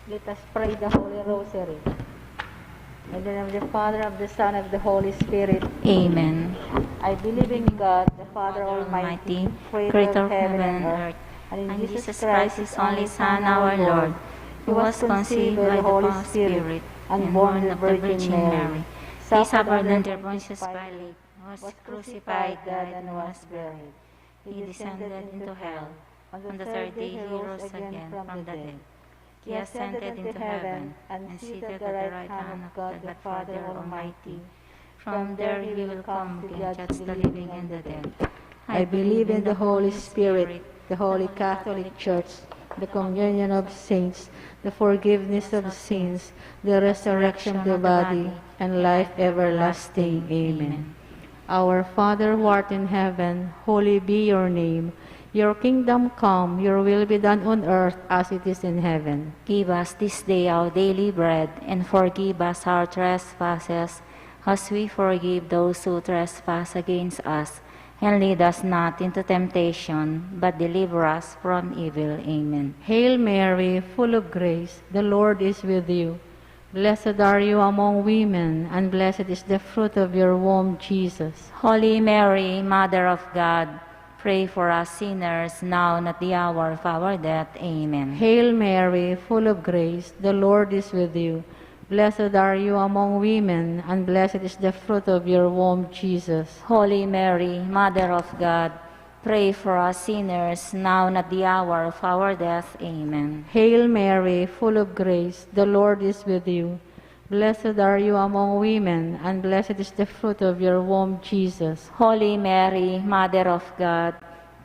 Let us pray the Holy Rosary. In the name of the Father, of the Son, of the Holy Spirit. Amen. I believe in God, the Father Almighty, creator of heaven and earth, and in Jesus Christ, His only Son, our Lord. He was conceived by the Holy Spirit and born of the Virgin Mary. He suffered under Pontius Pilate, was crucified, died, and was buried. He descended into hell. On the third day He rose again from the dead. He ascended into heaven and seated at the right hand of God the Father Almighty. From there He will come to judge the living and the dead. I believe in the Holy Spirit, the Holy Catholic Church, the communion of saints, the forgiveness of sins, the resurrection of the body, and life everlasting. Amen. Our Father who art in heaven, holy be your name. Your kingdom come, your will be done on earth as it is in heaven. Give us this day our daily bread, and forgive us our trespasses, as we forgive those who trespass against us. And lead us not into temptation, but deliver us from evil. Amen. Hail Mary, full of grace, the Lord is with you. Blessed are you among women, and blessed is the fruit of your womb, Jesus. Holy Mary, Mother of God, pray for us sinners, now and at the hour of our death. Amen. Hail Mary, full of grace, the Lord is with you. Blessed are you among women, and blessed is the fruit of your womb, Jesus. Holy Mary, Mother of God, pray for us sinners, now and at the hour of our death. Amen. Hail Mary, full of grace, the Lord is with you. Blessed are you among women, and blessed is the fruit of your womb, Jesus. Holy Mary, Mother of God,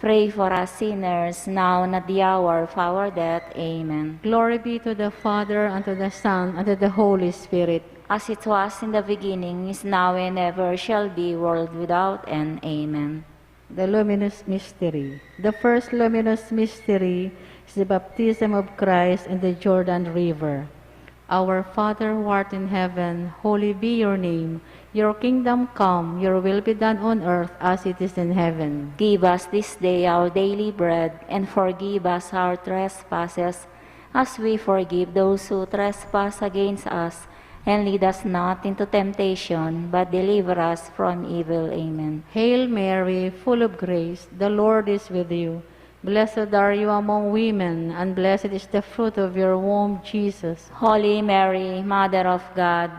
pray for us sinners, now and at the hour of our death. Amen. Glory be to the Father, and to the Son, and to the Holy Spirit. As it was in the beginning, is now, and ever shall be, world without end. Amen. The Luminous Mystery. The first luminous mystery is the baptism of Christ in the Jordan River. Our Father who art in heaven, holy be your name. Your kingdom come, your will be done on earth as it is in heaven. Give us this day our daily bread, and forgive us our trespasses, as we forgive those who trespass against us. And lead us not into temptation, but deliver us from evil. Amen. Hail Mary, full of grace, the Lord is with you. Blessed are you among women, and blessed is the fruit of your womb, Jesus. Holy Mary, Mother of God,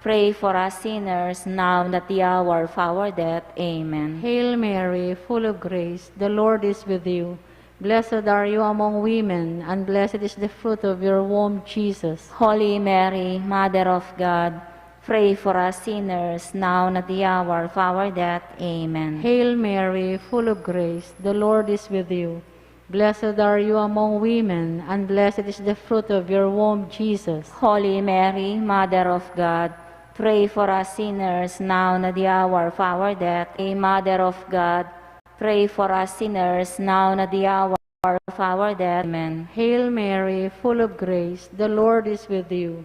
pray for us sinners, now and at the hour of our death. Amen. Hail Mary, full of grace, the Lord is with you. Blessed are you among women, and blessed is the fruit of your womb, Jesus. Holy Mary, Mother of God, pray for us sinners, now and at the hour of our death. Amen. Hail Mary, full of grace, the Lord is with you. Blessed are you among women, and blessed is the fruit of your womb, Jesus. Holy Mary, Mother of God, pray for us sinners, now and at the hour of our death. Mother of God, pray for us sinners, now and at the hour of our death. Amen. Hail Mary, full of grace, the Lord is with you.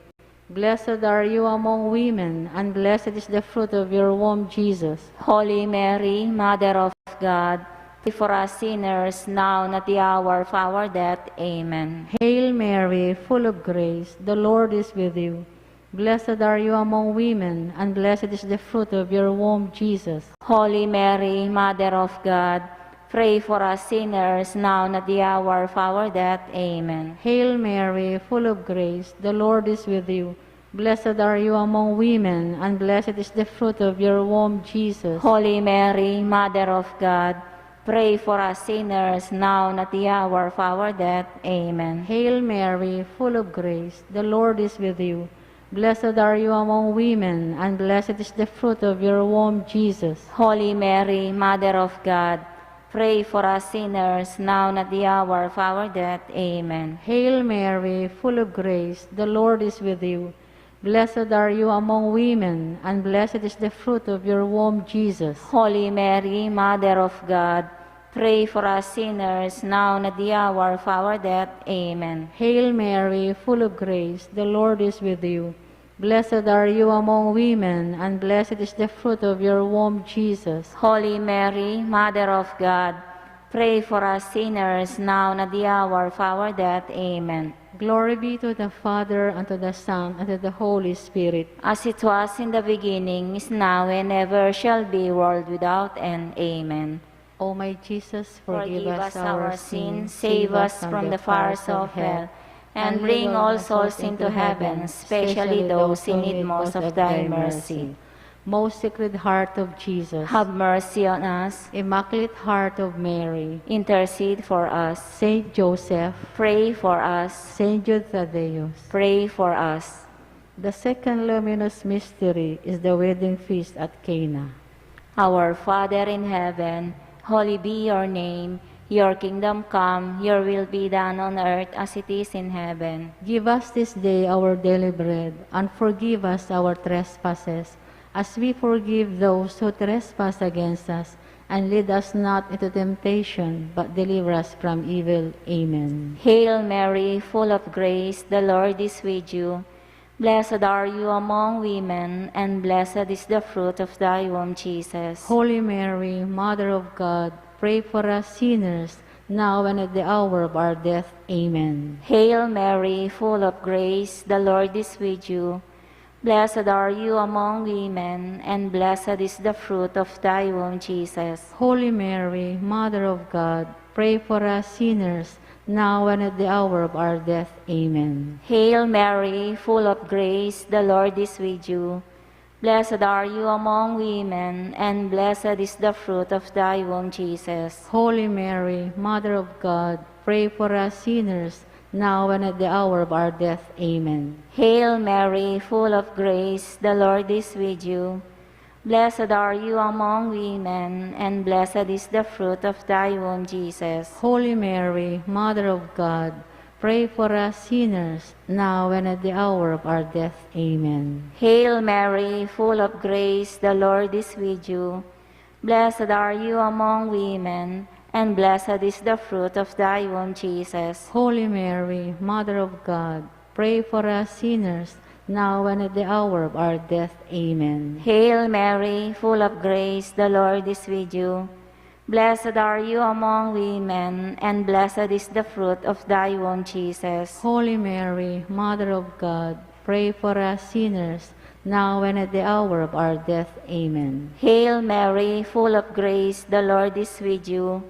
Blessed are you among women, and blessed is the fruit of your womb, Jesus. Holy Mary, Mother of God, pray for us sinners, now and at the hour of our death. Amen. Hail Mary, full of grace, the Lord is with you. Blessed are you among women, and blessed is the fruit of your womb, Jesus. Holy Mary, Mother of God, pray for us sinners, now and at the hour of our death. Amen. Hail Mary, full of grace, the Lord is with you. Blessed are you among women, and blessed is the fruit of your womb, Jesus. Holy Mary, Mother of God, pray for us sinners, now and at the hour of our death. Amen. Hail Mary, full of grace, the Lord is with you. Blessed are you among women, and blessed is the fruit of your womb, Jesus. Holy Mary, Mother of God, pray for us sinners, now and at the hour of our death. Amen. Hail Mary, full of grace, the Lord is with you. Blessed are you among women, and blessed is the fruit of your womb, Jesus. Holy Mary, Mother of God, pray for us sinners, now and at the hour of our death. Amen. Hail Mary, full of grace, the Lord is with you. Blessed are you among women, and blessed is the fruit of your womb, Jesus. Holy Mary, Mother of God, pray for us sinners, now and at the hour of our death. Amen. Glory be to the Father, and to the Son, and to the Holy Spirit. As it was in the beginning, is now, and ever shall be, world without end. Amen. O my Jesus, Forgive us our sins, save us from the fires of hell, and bring all souls into heaven, especially those in need most of thy mercy. Most Sacred Heart of Jesus, Have mercy on us. Immaculate Heart of Mary, Intercede for us. Saint Joseph, Pray for us. Saint Jude Thaddeus. Pray for us. The second luminous mystery is the wedding feast at Cana. Our Father in heaven, holy be your name. Your kingdom come, your will be done on earth as it is in heaven. Give us this day our daily bread, and forgive us our trespasses, as we forgive those who trespass against us. And lead us not into temptation, but deliver us from evil. Amen. Hail Mary, full of grace, the Lord is with you. Blessed are you among women, and blessed is the fruit of thy womb, Jesus. Holy Mary, Mother of God, pray for us sinners, now and at the hour of our death. Amen. Hail Mary, full of grace, the Lord is with you. Blessed are you among women, and blessed is the fruit of thy womb, Jesus. Holy Mary, Mother of God, pray for us sinners, now and at the hour of our death. Amen. Hail Mary, full of grace, the Lord is with you. Blessed are you among women, and blessed is the fruit of thy womb, Jesus. Holy Mary, Mother of God, pray for us sinners, now and at the hour of our death. Amen. Hail Mary, full of grace, the Lord is with you. Blessed are you among women, and blessed is the fruit of thy womb, Jesus. Holy Mary, Mother of God, pray for us sinners, now and at the hour of our death. Amen. Hail Mary, full of grace, the Lord is with you. Blessed are you among women, and blessed is the fruit of thy womb, Jesus. Holy Mary, Mother of God, pray for us sinners, now and at the hour of our death. Amen. Hail Mary, full of grace, the Lord is with you. Blessed are you among women, and blessed is the fruit of thy womb, Jesus. Holy Mary, Mother of God, pray for us sinners, now and at the hour of our death. Amen. Hail Mary, full of grace, the Lord is with you.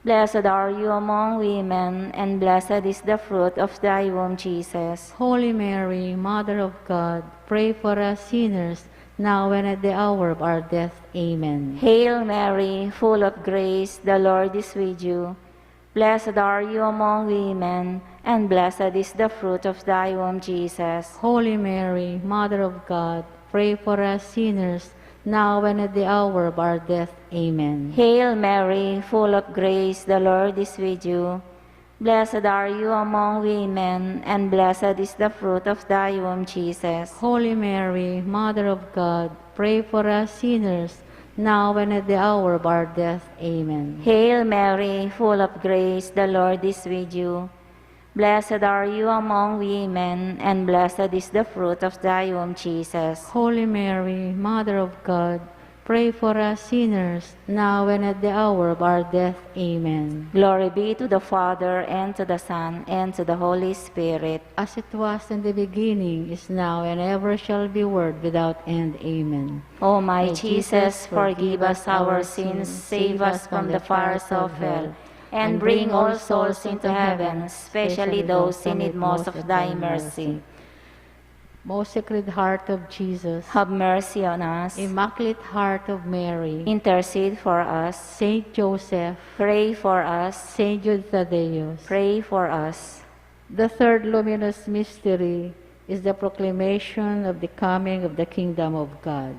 Blessed are you among women, and blessed is the fruit of thy womb, Jesus. Holy Mary, Mother of God, pray for us sinners, now and at the hour of our death. Amen. Hail Mary, full of grace, the Lord is with you. Blessed are you among women, and blessed is the fruit of thy womb, Jesus. Holy Mary, Mother of God, pray for us sinners, now and at the hour of our death. Amen. Hail Mary, full of grace, the Lord is with you. Blessed are you among women, and blessed is the fruit of thy womb, Jesus. Holy Mary, Mother of God, pray for us sinners, now and at the hour of our death. Amen. Hail Mary, full of grace, the Lord is with you. Blessed are you among women, and blessed is the fruit of thy womb, Jesus. Holy Mary, Mother of God, pray for us sinners, now and at the hour of our death. Amen. Glory be to the Father, and to the Son, and to the Holy Spirit. As it was in the beginning, is now, and ever shall be, world without end. Amen. O my Jesus, forgive us our sins, save us from the fires of hell, and bring all souls into heaven, especially those in need most of thy mercy. Most Sacred Heart of Jesus, have mercy on us. Immaculate Heart of Mary, intercede for us. Saint Joseph, pray for us. Saint Jude Thaddeus, pray for us. The third luminous mystery is the proclamation of the coming of the kingdom of God.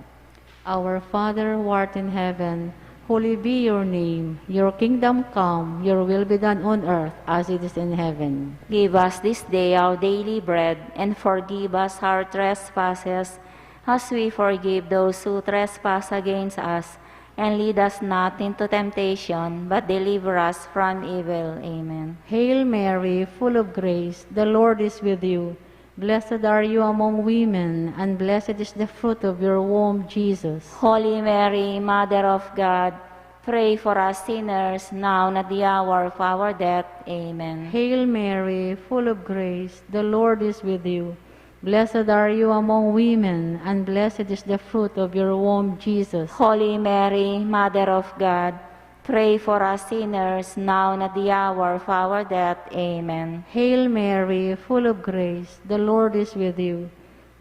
Our Father, who art in heaven, holy be your name. Your kingdom come, your will be done on earth as it is in heaven. Give us this day our daily bread, and forgive us our trespasses, as we forgive those who trespass against us. And lead us not into temptation, but deliver us from evil. Amen. Hail Mary, full of grace, the Lord is with you. Blessed are you among women, and blessed is the fruit of your womb, Jesus. Holy Mary, Mother of God, pray for us sinners, now and at the hour of our death. Amen. Hail Mary, full of grace, the Lord is with you. Blessed are you among women, and blessed is the fruit of your womb, Jesus. Holy Mary, Mother of God, pray for us sinners, now and at the hour of our death. Amen. Hail Mary, full of grace, the Lord is with you.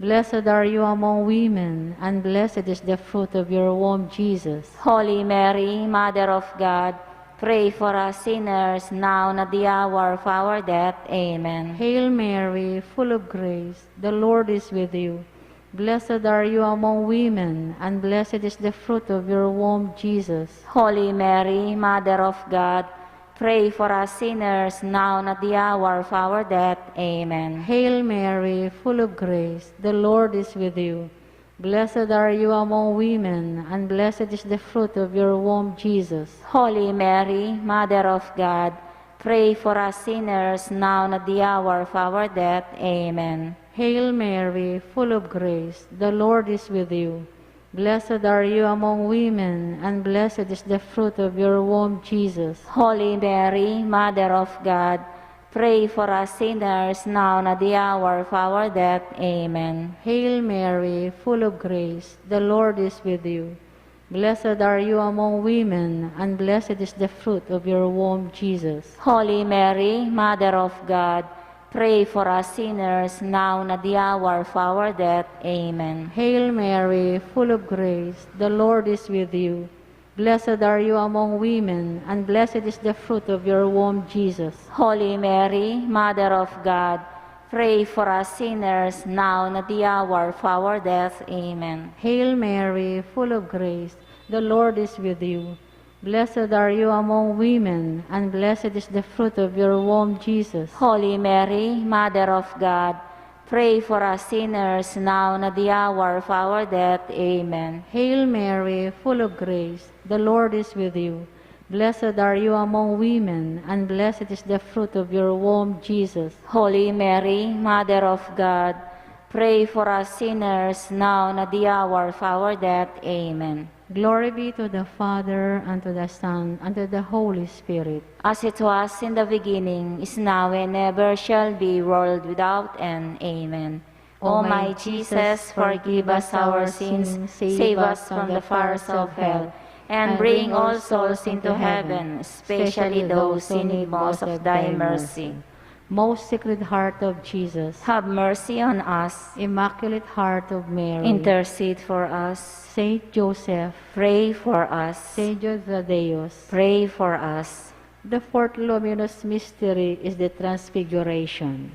Blessed are you among women, and blessed is the fruit of your womb, Jesus. Holy Mary, Mother of God, pray for us sinners, now and at the hour of our death. Amen. Hail Mary, full of grace, the Lord is with you. Blessed are you among women, and blessed is the fruit of your womb, Jesus. Holy Mary, Mother of God, pray for us sinners, now and at the hour of our death. Amen. Hail Mary, full of grace, the Lord is with you. Blessed are you among women, and blessed is the fruit of your womb, Jesus. Holy Mary, Mother of God, pray for us sinners, now and at the hour of our death. Amen. Hail Mary, full of grace, the Lord is with you. Blessed are you among women, and blessed is the fruit of your womb, Jesus. Holy Mary, Mother of God, pray for us sinners, now and at the hour of our death. Amen. Hail Mary, full of grace, the Lord is with you. Blessed are you among women, and blessed is the fruit of your womb, Jesus. Holy Mary, Mother of God, pray for us sinners, now and at the hour of our death. Amen. Hail Mary, full of grace, the Lord is with you. Blessed are you among women, and blessed is the fruit of your womb, Jesus. Holy Mary, Mother of God, pray for us sinners, now and at the hour of our death. Amen. Hail Mary, full of grace, the Lord is with you. Blessed are you among women, and blessed is the fruit of your womb, Jesus. Holy Mary, Mother of God, pray for us sinners, now and at the hour of our death. Amen. Hail Mary, full of grace, the Lord is with you. Blessed are you among women, and blessed is the fruit of your womb, Jesus. Holy Mary, Mother of God, pray for us sinners, now and at the hour of our death. Amen. Glory be to the Father, and to the Son, and to the Holy Spirit. As it was in the beginning, is now, and ever shall be, world without end. Amen. O my Jesus, forgive us our sins, save us from the fires of hell, and bring all souls into heaven, especially those in need most of thy mercy. Most Sacred Heart of Jesus, have mercy on us. Immaculate Heart of Mary, intercede for us. Saint Joseph, pray for us. Saint Jude Thaddeus, pray for us. The fourth luminous mystery is the Transfiguration.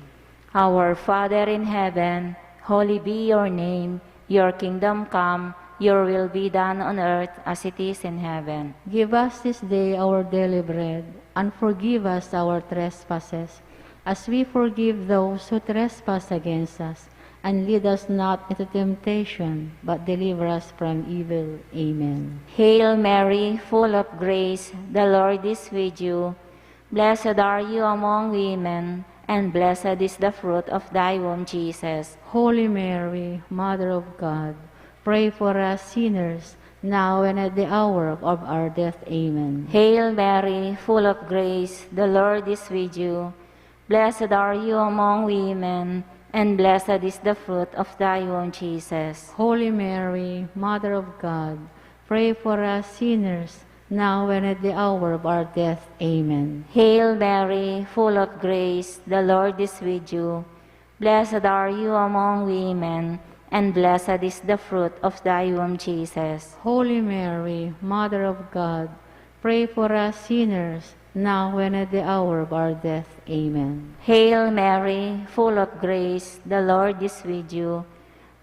Our Father in heaven, holy be your name. Your kingdom come, your will be done on earth as it is in heaven. Give us this day our daily bread, and forgive us our trespasses, as we forgive those who trespass against us. And lead us not into temptation, but deliver us from evil. Amen. Hail Mary, full of grace, the Lord is with you. Blessed are you among women, and blessed is the fruit of thy womb, Jesus. Holy Mary, Mother of God, pray for us sinners, now and at the hour of our death. Amen. Hail Mary, full of grace, the Lord is with you. Blessed are you among women, and blessed is the fruit of thy womb, Jesus. Holy Mary, Mother of God, pray for us sinners, now and at the hour of our death. Amen. Hail Mary, full of grace, the Lord is with you. Blessed are you among women, and blessed is the fruit of thy womb, Jesus. Holy Mary, Mother of God, pray for us sinners, now and at the hour of our death. Amen. Hail Mary, full of grace, the Lord is with you.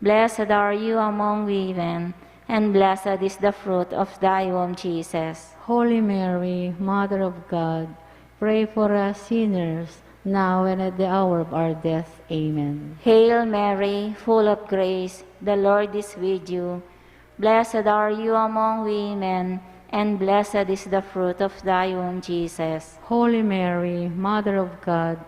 Blessed are you among women, and blessed is the fruit of thy womb, Jesus. Holy Mary, Mother of God, pray for us sinners, now and at the hour of our death. Amen. Hail Mary, full of grace, the Lord is with you. Blessed are you among women, and blessed is the fruit of thy womb, Jesus. Holy Mary, Mother of God,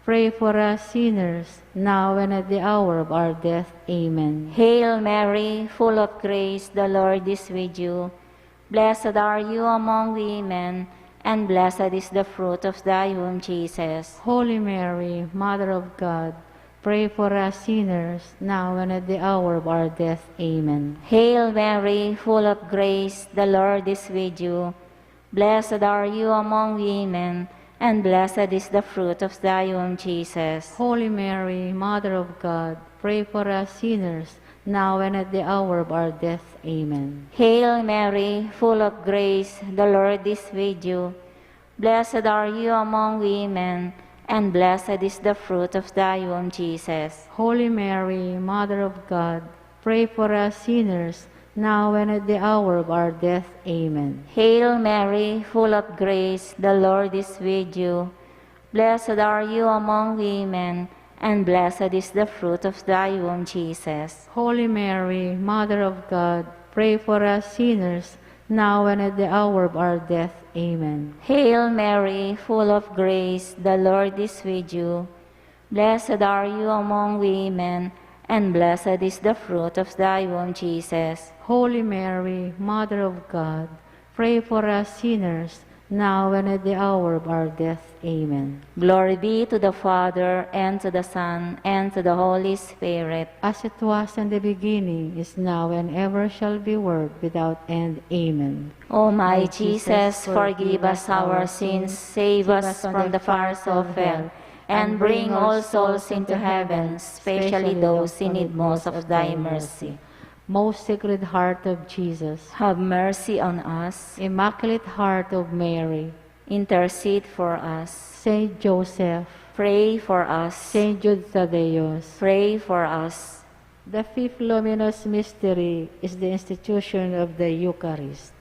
pray for us sinners, now and at the hour of our death. Amen. Hail Mary, full of grace, the Lord is with you. Blessed are you among women, and blessed is the fruit of thy womb, Jesus. Holy Mary, Mother of God, pray for us sinners, now and at the hour of our death. Amen. Hail Mary, full of grace, the Lord is with you. Blessed are you among women, and blessed is the fruit of thy womb, Jesus. Holy Mary, Mother of God, pray for us sinners, now and at the hour of our death. Amen. Hail Mary, full of grace, the Lord is with you. Blessed are you among women, and blessed is the fruit of thy womb, Jesus. Holy Mary, Mother of God, pray for us sinners, now and at the hour of our death. Amen. Hail Mary, full of grace, the Lord is with you. Blessed are you among women, and blessed is the fruit of thy womb, Jesus. Holy Mary, Mother of God, pray for us sinners, now and at the hour of our death. Amen. Hail Mary, full of grace, the Lord is with you. Blessed are you among women, and blessed is the fruit of thy womb, Jesus. Holy Mary, Mother of God, pray for us sinners, now and at the hour of our death. Amen. Glory be to the Father, and to the Son, and to the Holy Spirit. As it was in the beginning, is now, and ever shall be, world without end. Amen. O my Jesus, forgive us our sins, save us from the fires of hell, and bring all souls into heaven, especially those in need most of thy mercy. Most Sacred Heart of Jesus, have mercy on us. Immaculate Heart of Mary, intercede for us. Saint Joseph, pray for us. Saint Jude Thaddeus, pray for us. The fifth luminous mystery is the institution of the Eucharist.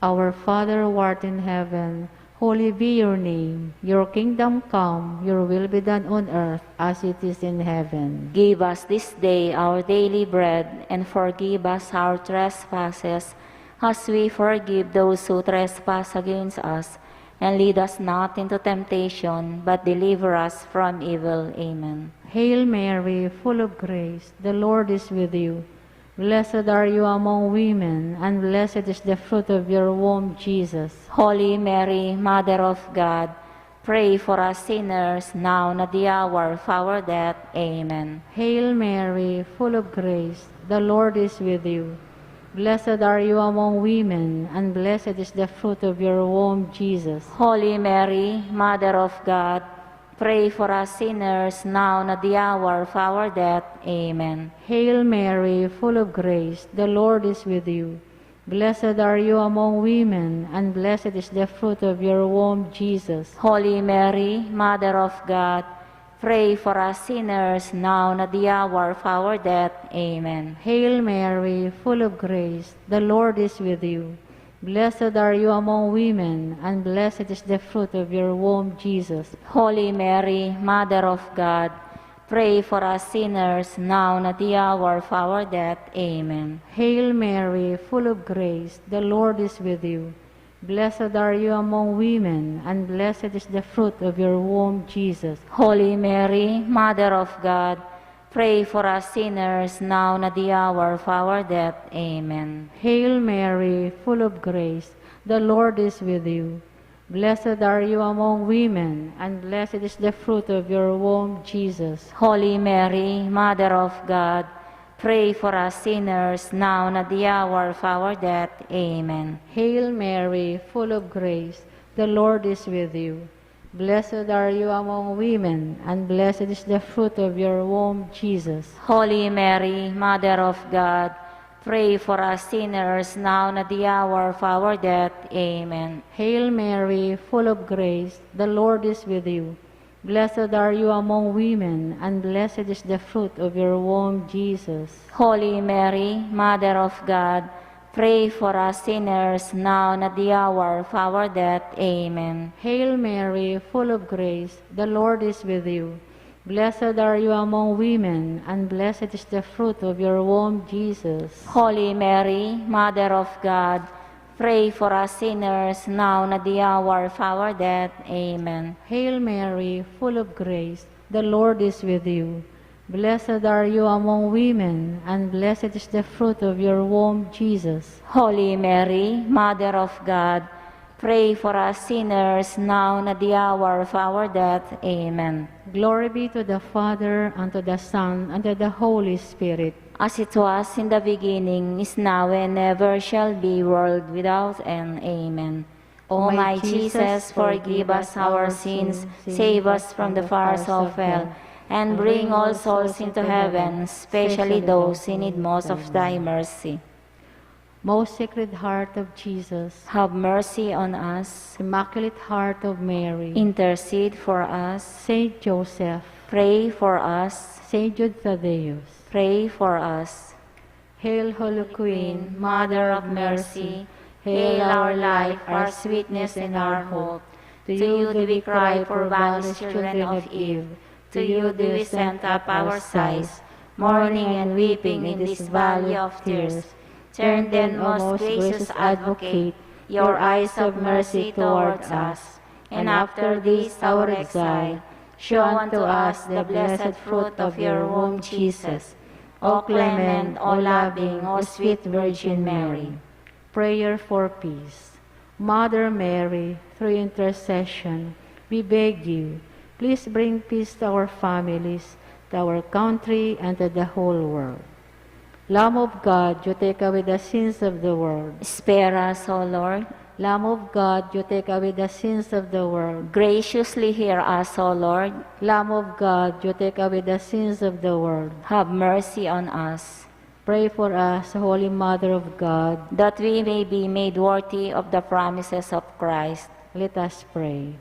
Our Father who art in heaven, holy be your name. Your kingdom come, your will be done on earth as it is in heaven. Give us this day our daily bread, and forgive us our trespasses, as we forgive those who trespass against us. And lead us not into temptation, but deliver us from evil. Amen. Hail Mary, full of grace, the Lord is with you. Blessed are you among women, and blessed is the fruit of your womb, Jesus. Holy Mary, Mother of God, pray for us sinners, now and at the hour of our death. Amen. Hail Mary, full of grace, the Lord is with you. Blessed are you among women, and blessed is the fruit of your womb, Jesus. Holy Mary, Mother of God, pray for us sinners, now and at the hour of our death. Amen. Hail Mary, full of grace, the Lord is with you. Blessed are you among women, and blessed is the fruit of your womb, Jesus. Holy Mary, Mother of God, pray for us sinners, now and at the hour of our death. Amen. Hail Mary, full of grace, the Lord is with you. Blessed are you among women, and blessed is the fruit of your womb, Jesus. Holy Mary, Mother of God, pray for us sinners, now and at the hour of our death. Amen. Hail Mary, full of grace, the Lord is with you. Blessed are you among women, and blessed is the fruit of your womb, Jesus. Holy Mary, Mother of God, pray for us sinners, now and at the hour of our death. Amen. Hail Mary, full of grace, the Lord is with you. Blessed are you among women, and blessed is the fruit of your womb, Jesus. Holy Mary, Mother of God, pray for us sinners, now and at the hour of our death. Amen. Hail Mary, full of grace, the Lord is with you. Blessed are you among women, and blessed is the fruit of your womb, Jesus. Holy Mary, Mother of God, pray for us sinners, now and at the hour of our death. Amen. Hail Mary, full of grace, the Lord is with you. Blessed are you among women, and blessed is the fruit of your womb, Jesus. Holy Mary, Mother of God, pray for us sinners, now and at the hour of our death. Amen. Hail Mary, full of grace, the Lord is with you. Blessed are you among women, and blessed is the fruit of your womb, Jesus. Holy Mary, Mother of God, pray for us sinners, now and at the hour of our death. Amen. Hail Mary, full of grace, the Lord is with you. Blessed are you among women, and blessed is the fruit of your womb, Jesus. Holy Mary, Mother of God, pray for us sinners now and at the hour of our death. Amen. Glory be to the Father, and to the Son, and to the Holy Spirit. As it was in the beginning, is now, and ever shall be, world without end. Amen. O my Jesus, forgive us our sins, save us from the fires of hell, and bring all souls into heaven, especially those in need most of thy mercy. Most Sacred Heart of Jesus, Have mercy on us. Immaculate Heart of Mary, Intercede for us. Saint Joseph, Pray for us. Saint Jude Thaddeus, Pray for us. Hail, Holy Queen, Mother of mercy, hail our life, our sweetness, and our hope. To you do we cry, poor banished children of Eve. To you do we send up our sighs, mourning and weeping in this valley of tears. Turn then, O most gracious Advocate, your eyes of mercy towards us, and after this our exile, show unto us the blessed fruit of your womb, Jesus. O clement, O loving, O sweet Virgin Mary. Prayer for peace. Mother Mary, through intercession, we beg you, please bring peace to our families, to our country, and to the whole world. Lamb of God, you take away the sins of the world. Spare us, O Lord. Lamb of God, you take away the sins of the world. Graciously hear us, O Lord. Lamb of God, you take away the sins of the world. Have mercy on us, Pray for us, Holy Mother of God. that we may be made worthy of the promises of Christ. Let us pray.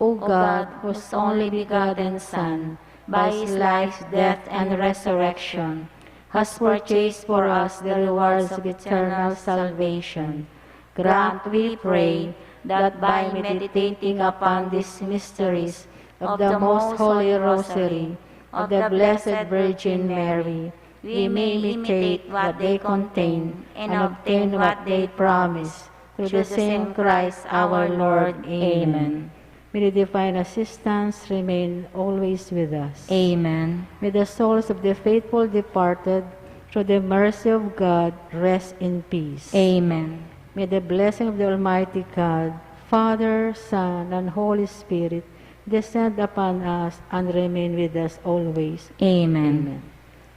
O God, whose only begotten Son, by his life, death, and resurrection, has purchased for us the rewards of eternal salvation, grant, we pray, that by meditating upon these mysteries of the Most Holy Rosary of the Blessed Virgin Mary, we may imitate what they contain and obtain what they promise, through the same Christ our Lord. Amen. May the divine assistance remain always with us. Amen. May the souls of the faithful departed, through the mercy of God, rest in peace. Amen. May the blessing of the Almighty God, Father, Son, and Holy Spirit, descend upon us and remain with us always. Amen. Amen.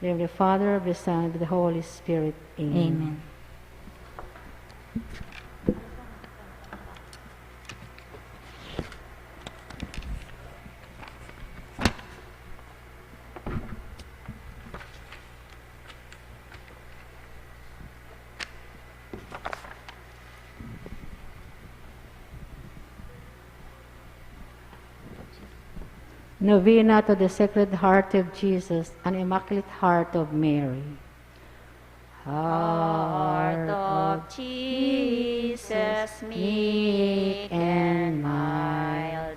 In the name of the Father, of the Son, and of the Holy Spirit. Amen. Amen. Novena to the Sacred Heart of Jesus and Immaculate Heart of Mary. Heart of Jesus, meek and mild,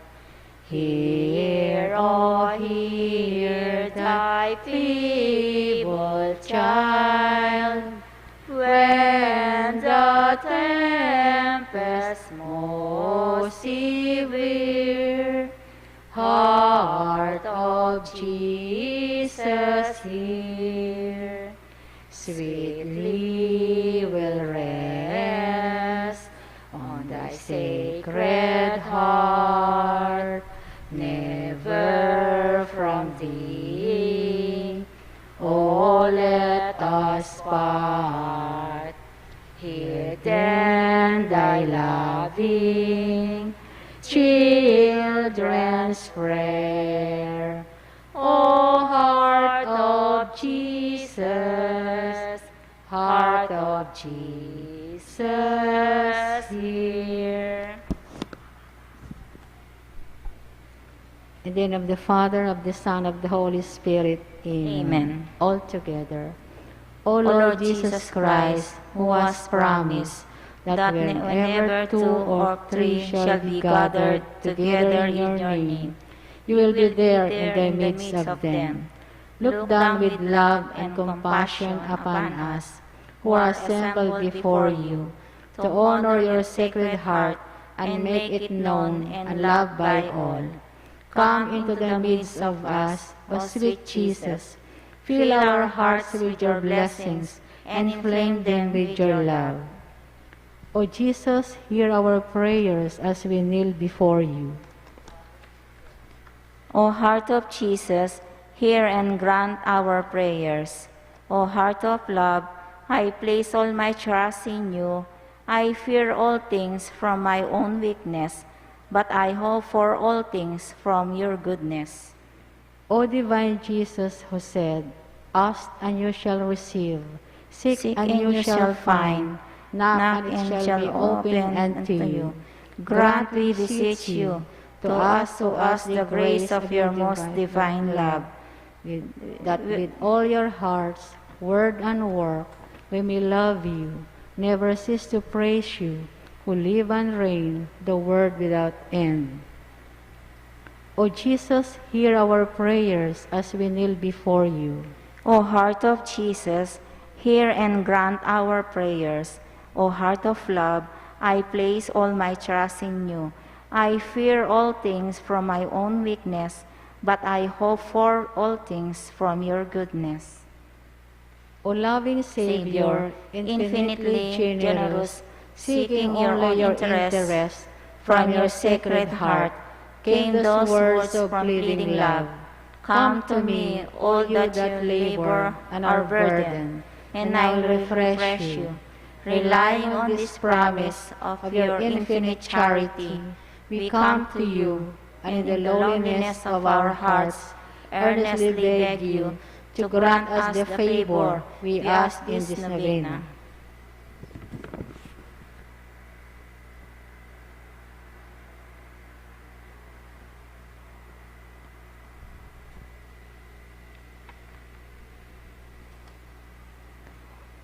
hear, oh, hear thy feeble child. When the tempest most severe, Heart of Jesus, hear. Sweetly will rest on thy sacred heart, never from thee, oh, let us part. Hear then thy loving children's prayer. O heart of Jesus, heart of Jesus, hear. In the name of the Father, of the Son, of the Holy Spirit. Amen. Amen. All together. O Lord Jesus Christ, who was promised that whenever two or three shall be gathered together in your name, you will be there in the midst of them. Look down with love and compassion upon us, who are assembled before you, to honor your Sacred Heart and make it known and loved by all. Come into the midst of us, O sweet Jesus, Fill our hearts with your blessings and inflame them with your love. O Jesus, hear our prayers as we kneel before you. O heart of Jesus, hear and grant our prayers. O heart of love, I place all my trust in you. I fear all things from my own weakness, but I hope for all things from your goodness. O divine Jesus, who said, ask and you shall receive, seek and you shall find, knock and it shall be opened unto you. Grant, we beseech you, to us the grace of your most divine love, that with all your hearts, word and work, we may love you, never cease to praise you, who live and reign, the word without end. O Jesus, hear our prayers as we kneel before you. O heart of Jesus, hear and grant our prayers. O heart of love, I place all my trust in you. I fear all things from my own weakness, but I hope for all things from your goodness. O loving Savior, infinitely generous, seeking only your interest, from your sacred heart came those words of pleading love. Come to me, all you that labor and are burdened, and I will refresh you. Relying on this promise of your infinite charity, we come to you, and in the lowliness of our hearts, earnestly beg you to grant us the favor we ask in this novena.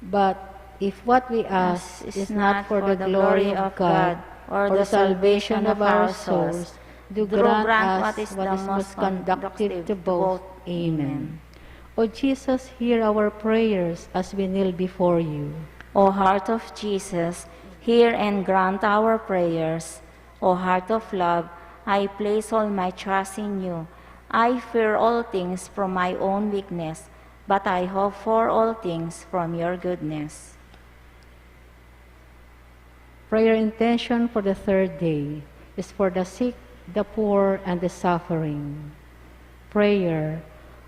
But if what we ask is not for the glory of God or the salvation of our souls, do grant us what is most conducive to both. Amen. O Jesus, hear our prayers as we kneel before you. O heart of Jesus, hear and grant our prayers. O heart of love, I place all my trust in you. I fear all things from my own weakness, but I hope for all things from your goodness. Prayer intention for the third day is for the sick, the poor, and the suffering. Prayer.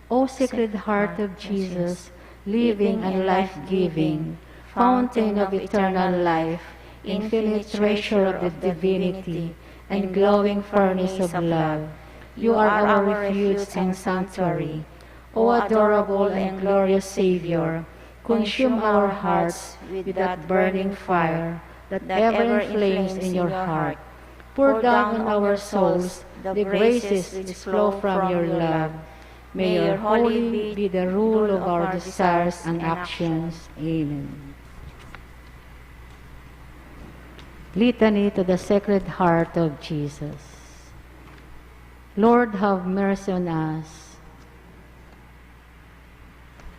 O Sacred Heart of Jesus, living and life-giving, fountain of eternal life, infinite treasure of the divinity, and glowing furnace of love, you are our refuge and sanctuary. O adorable and glorious Savior, consume our hearts with that burning fire that ever inflames in your heart. Pour down on our souls the graces which flow from your love. May your holy be the rule of our desires and actions. Amen. Litany to the Sacred Heart of Jesus. Lord, have mercy on us.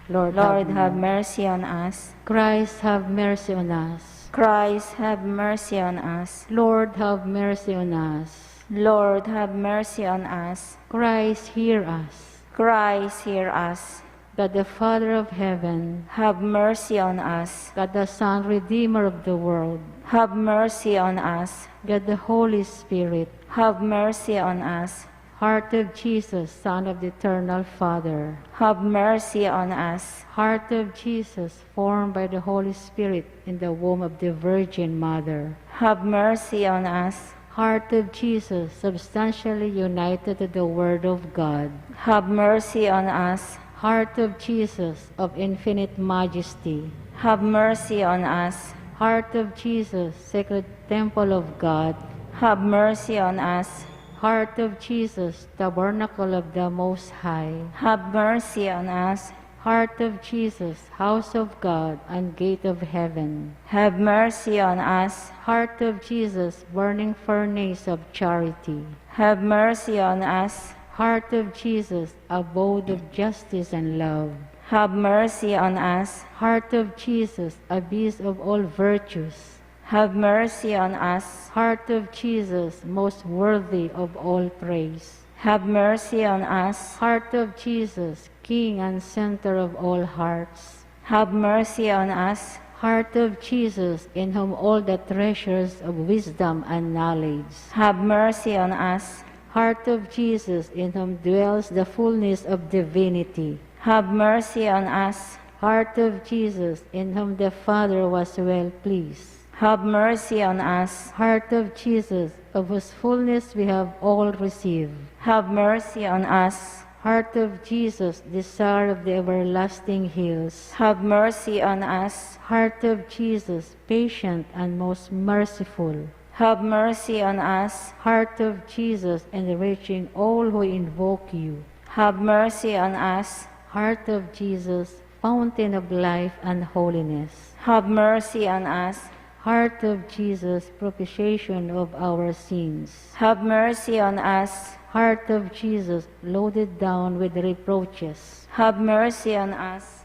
Lord, have mercy on us. Christ, have mercy on us. Christ, have mercy on us. Lord, have mercy on us. Lord, have mercy on us. Christ, hear us. Christ, hear us. God the Father of heaven, have mercy on us. God the Son, Redeemer of the world, have mercy on us. God the Holy Spirit, have mercy on us. Heart of Jesus, Son of the Eternal Father, have mercy on us. Heart of Jesus, formed by the Holy Spirit in the womb of the Virgin Mother, have mercy on us. Heart of Jesus, substantially united to the Word of God, have mercy on us. Heart of Jesus, of infinite majesty, have mercy on us. Heart of Jesus, sacred temple of God, have mercy on us. Heart of Jesus, tabernacle of the Most High, have mercy on us. Heart of Jesus, house of God and gate of heaven, have mercy on us. Heart of Jesus, burning furnace of charity, have mercy on us. Heart of Jesus, abode of justice and love, have mercy on us. Heart of Jesus, abyss of all virtues, have mercy on us. Heart of Jesus, most worthy of all praise, Have mercy on us. Heart of Jesus, King and center of all hearts. Have mercy on us. Heart of Jesus, in whom all the treasures of wisdom and knowledge. Have mercy on us. Heart of Jesus, in whom dwells the fullness of divinity. Have mercy on us. Heart of Jesus, in whom the Father was well pleased. Have mercy on us. Heart of Jesus, of whose fullness we have all received. Have mercy on us. Heart of Jesus, desire of the everlasting hills. Have mercy on us. Heart of Jesus, patient and most merciful. Have mercy on us. Heart of Jesus, enriching all who invoke you. Have mercy on us. Heart of Jesus, fountain of life and holiness. Have mercy on us. Heart of Jesus, propitiation of our sins. Have mercy on us. Heart of Jesus, loaded down with reproaches. Have mercy on us.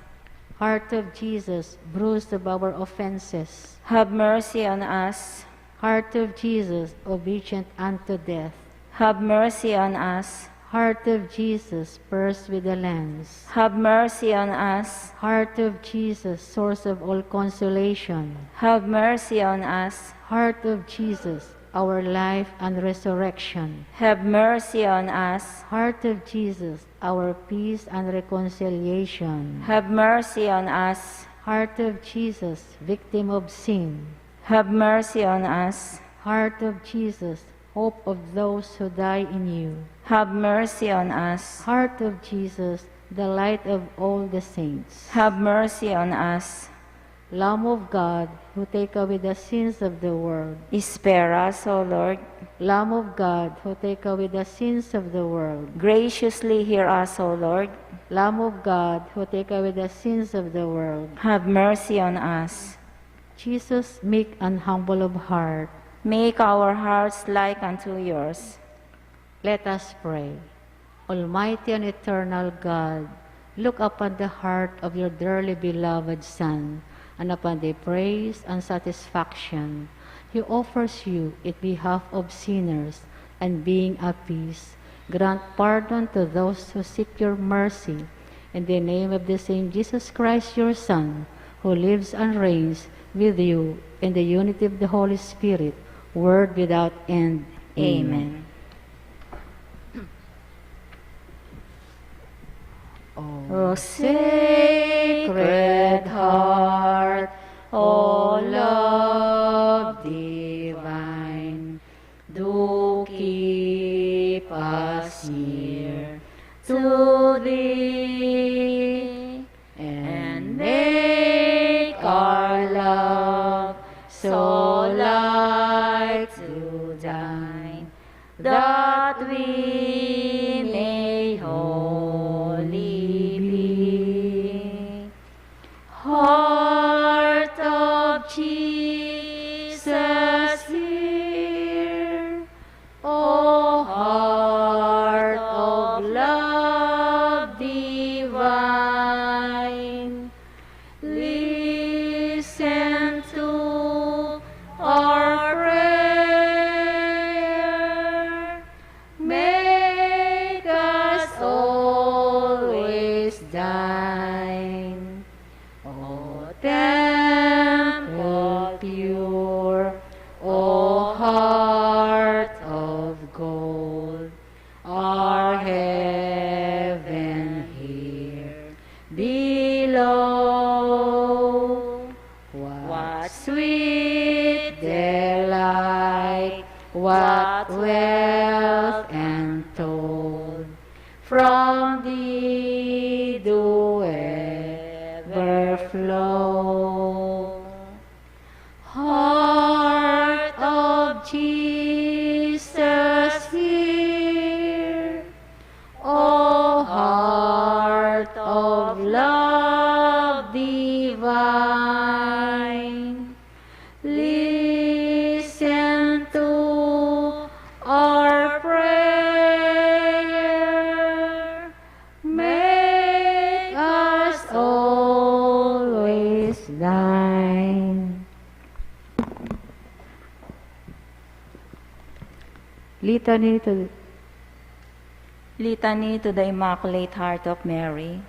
Heart of Jesus, bruised of our offenses. Have mercy on us. Heart of Jesus, obedient unto death. Have mercy on us. Heart of Jesus, pierced with a lance. Have mercy on us. Heart of Jesus, source of all consolation. Have mercy on us. Heart of Jesus, our life and resurrection. Have mercy on us. Heart of Jesus, our peace and reconciliation. Have mercy on us. Heart of Jesus, victim of sin. Have mercy on us. Heart of Jesus, hope of those who die in you. Have mercy on us. Heart of Jesus, the light of all the saints. Have mercy on us. Lamb of God, who take away the sins of the world. Spare us, O Lord. Lamb of God, who take away the sins of the world. Graciously hear us, O Lord. Lamb of God, who take away the sins of the world. Have mercy on us. Jesus, meek and humble of heart. Make our hearts like unto yours. Let us pray. Almighty and eternal God, look upon the heart of your dearly beloved Son, and upon the praise and satisfaction he offers you in behalf of sinners, and being at peace, grant pardon to those who seek your mercy. In the name of the same Jesus Christ, your Son, who lives and reigns with you in the unity of the Holy Spirit, word without end. Amen. O Sacred Heart, O love divine, do keep us near to Thee, and make our love so like to Thine, that we may wholly be. Heart of Jesus, hear. O heart of love divine, listen to our prayer. Make us always Thine. O temple pure, O heart of gold, our heaven here below. What sweet delight, what wealth untold, from Thee do ever flow. Heart of Jesus, hear. O heart of love divine, listen to our prayer. Make us always Thine. Litany to Litany to the Immaculate Heart of Mary.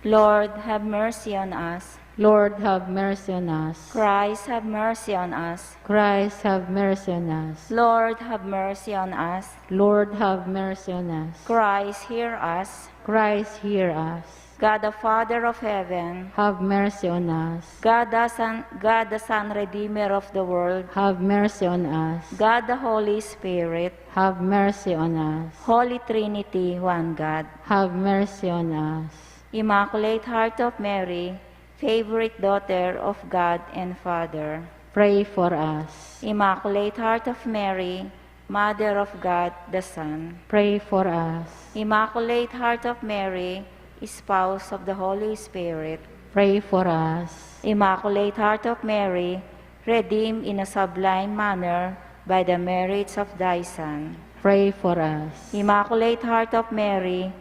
Lord, have mercy on us. Lord, have mercy on us. Christ, have mercy on us. Christ, have mercy on us. Lord, have mercy on us. Lord, have mercy on us. Christ, hear us. Christ, hear us. God the Father of heaven, Have mercy on us. God the Son, Redeemer of the world, Have mercy on us. God the Holy Spirit, Have mercy on us. Holy Trinity, one God. Have mercy on us. Immaculate Heart of Mary, favorite daughter of God and Father. Pray for us. Immaculate Heart of Mary, Mother of God the Son. Pray for us. Immaculate Heart of Mary, Spouse of the Holy Spirit. Pray for us. Immaculate Heart of Mary, redeemed in a sublime manner by the merits of thy Son. Pray for us. Immaculate Heart of Mary,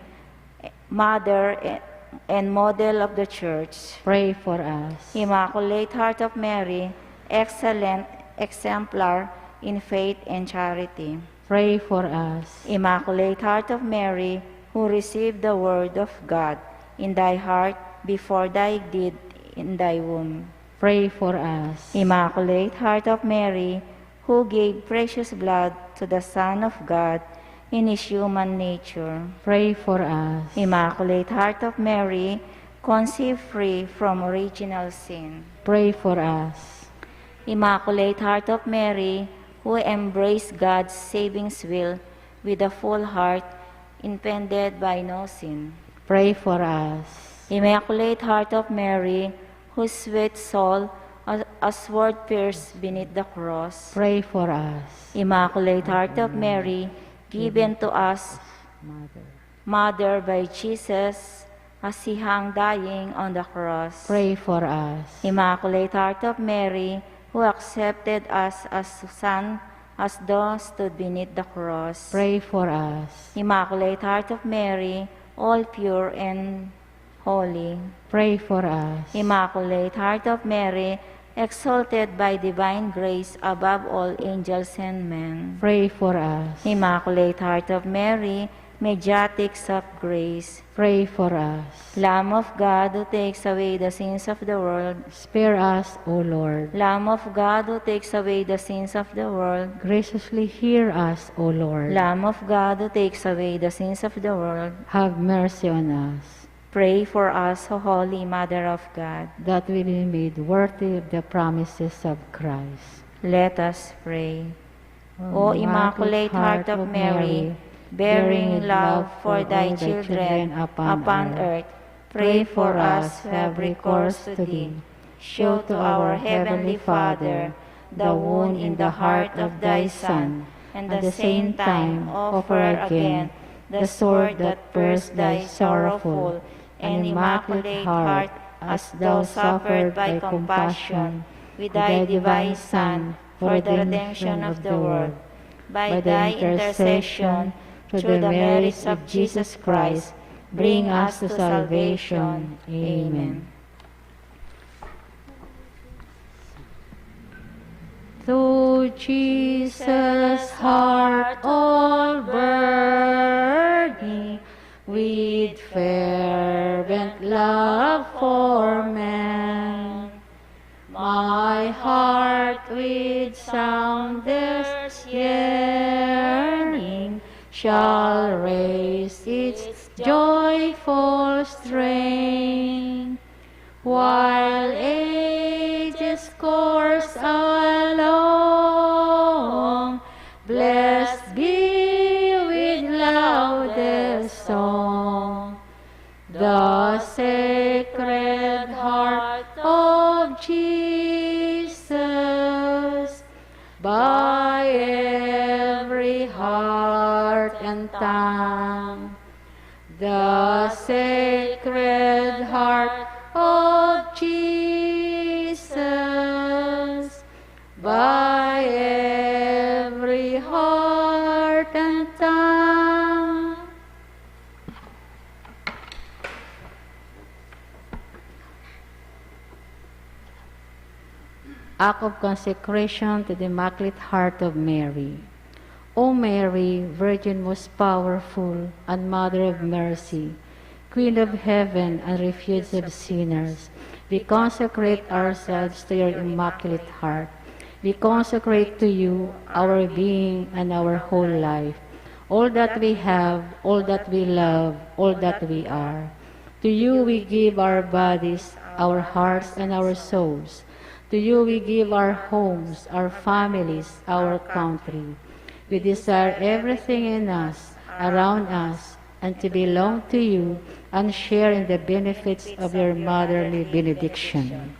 Mother and Model of the Church. Pray for us. Immaculate Heart of Mary, excellent exemplar in faith and charity. Pray for us. Immaculate Heart of Mary, who received the word of God in thy heart before thy did in thy womb. Pray for us. Immaculate Heart of Mary, who gave precious blood to the Son of God in his human nature. Pray for us. Immaculate Heart of Mary, conceived free from original sin. Pray for us. Immaculate Heart of Mary, who embraced God's saving will with a full heart, impeded by no sin. Pray for us. Immaculate Heart of Mary, whose sweet soul a sword pierced beneath the cross. Pray for us. Immaculate Heart of Mary, given to us, Mother by Jesus, as he hung dying on the cross. Pray for us. Immaculate Heart of Mary, who accepted us as son, as those stood beneath the cross. Pray for us. Immaculate Heart of Mary, all pure and holy. Pray for us. Immaculate Heart of Mary, exalted by divine grace above all angels and men. Pray for us. Immaculate Heart of Mary, mediatrix of grace. Pray for us. Lamb of God, who takes away the sins of the world. Spare us, O Lord. Lamb of God, who takes away the sins of the world. Graciously hear us, O Lord. Lamb of God, who takes away the sins of the world. Have mercy on us, Pray for us, O Holy Mother of God. that we be made worthy of the promises of Christ. Let us pray. O Immaculate Heart of Mary, bearing love for thy children upon earth, pray for us who have recourse to thee. Show to our Heavenly Father the wound in the heart of thy Son, and at the same time offer again the sword that pierced thy sorrowful and immaculate heart, as thou suffered by compassion with thy divine Son for the redemption of the world. By thy intercession, through the merits of Jesus Christ, bring us to salvation. Amen. To Jesus' heart all burning with fervent love for man, my heart with soundless yearning shall raise its joyful strain, while ages course along. Blessed be with loudest song the Sacred Heart of Jesus, by every heart and tongue. The Sacred Heart of Jesus, by every heart and tongue. Act of consecration to the Immaculate Heart of Mary. O Mary, Virgin most powerful and Mother of mercy, Queen of heaven and refuge of sinners, we consecrate ourselves to your immaculate heart. We consecrate to you our being and our whole life, all that we have, all that we love, all that we are. To you we give our bodies, our hearts, and our souls. To you we give our homes, our families, our country. We desire everything in us, around us, and to belong to you and share in the benefits of your motherly benediction.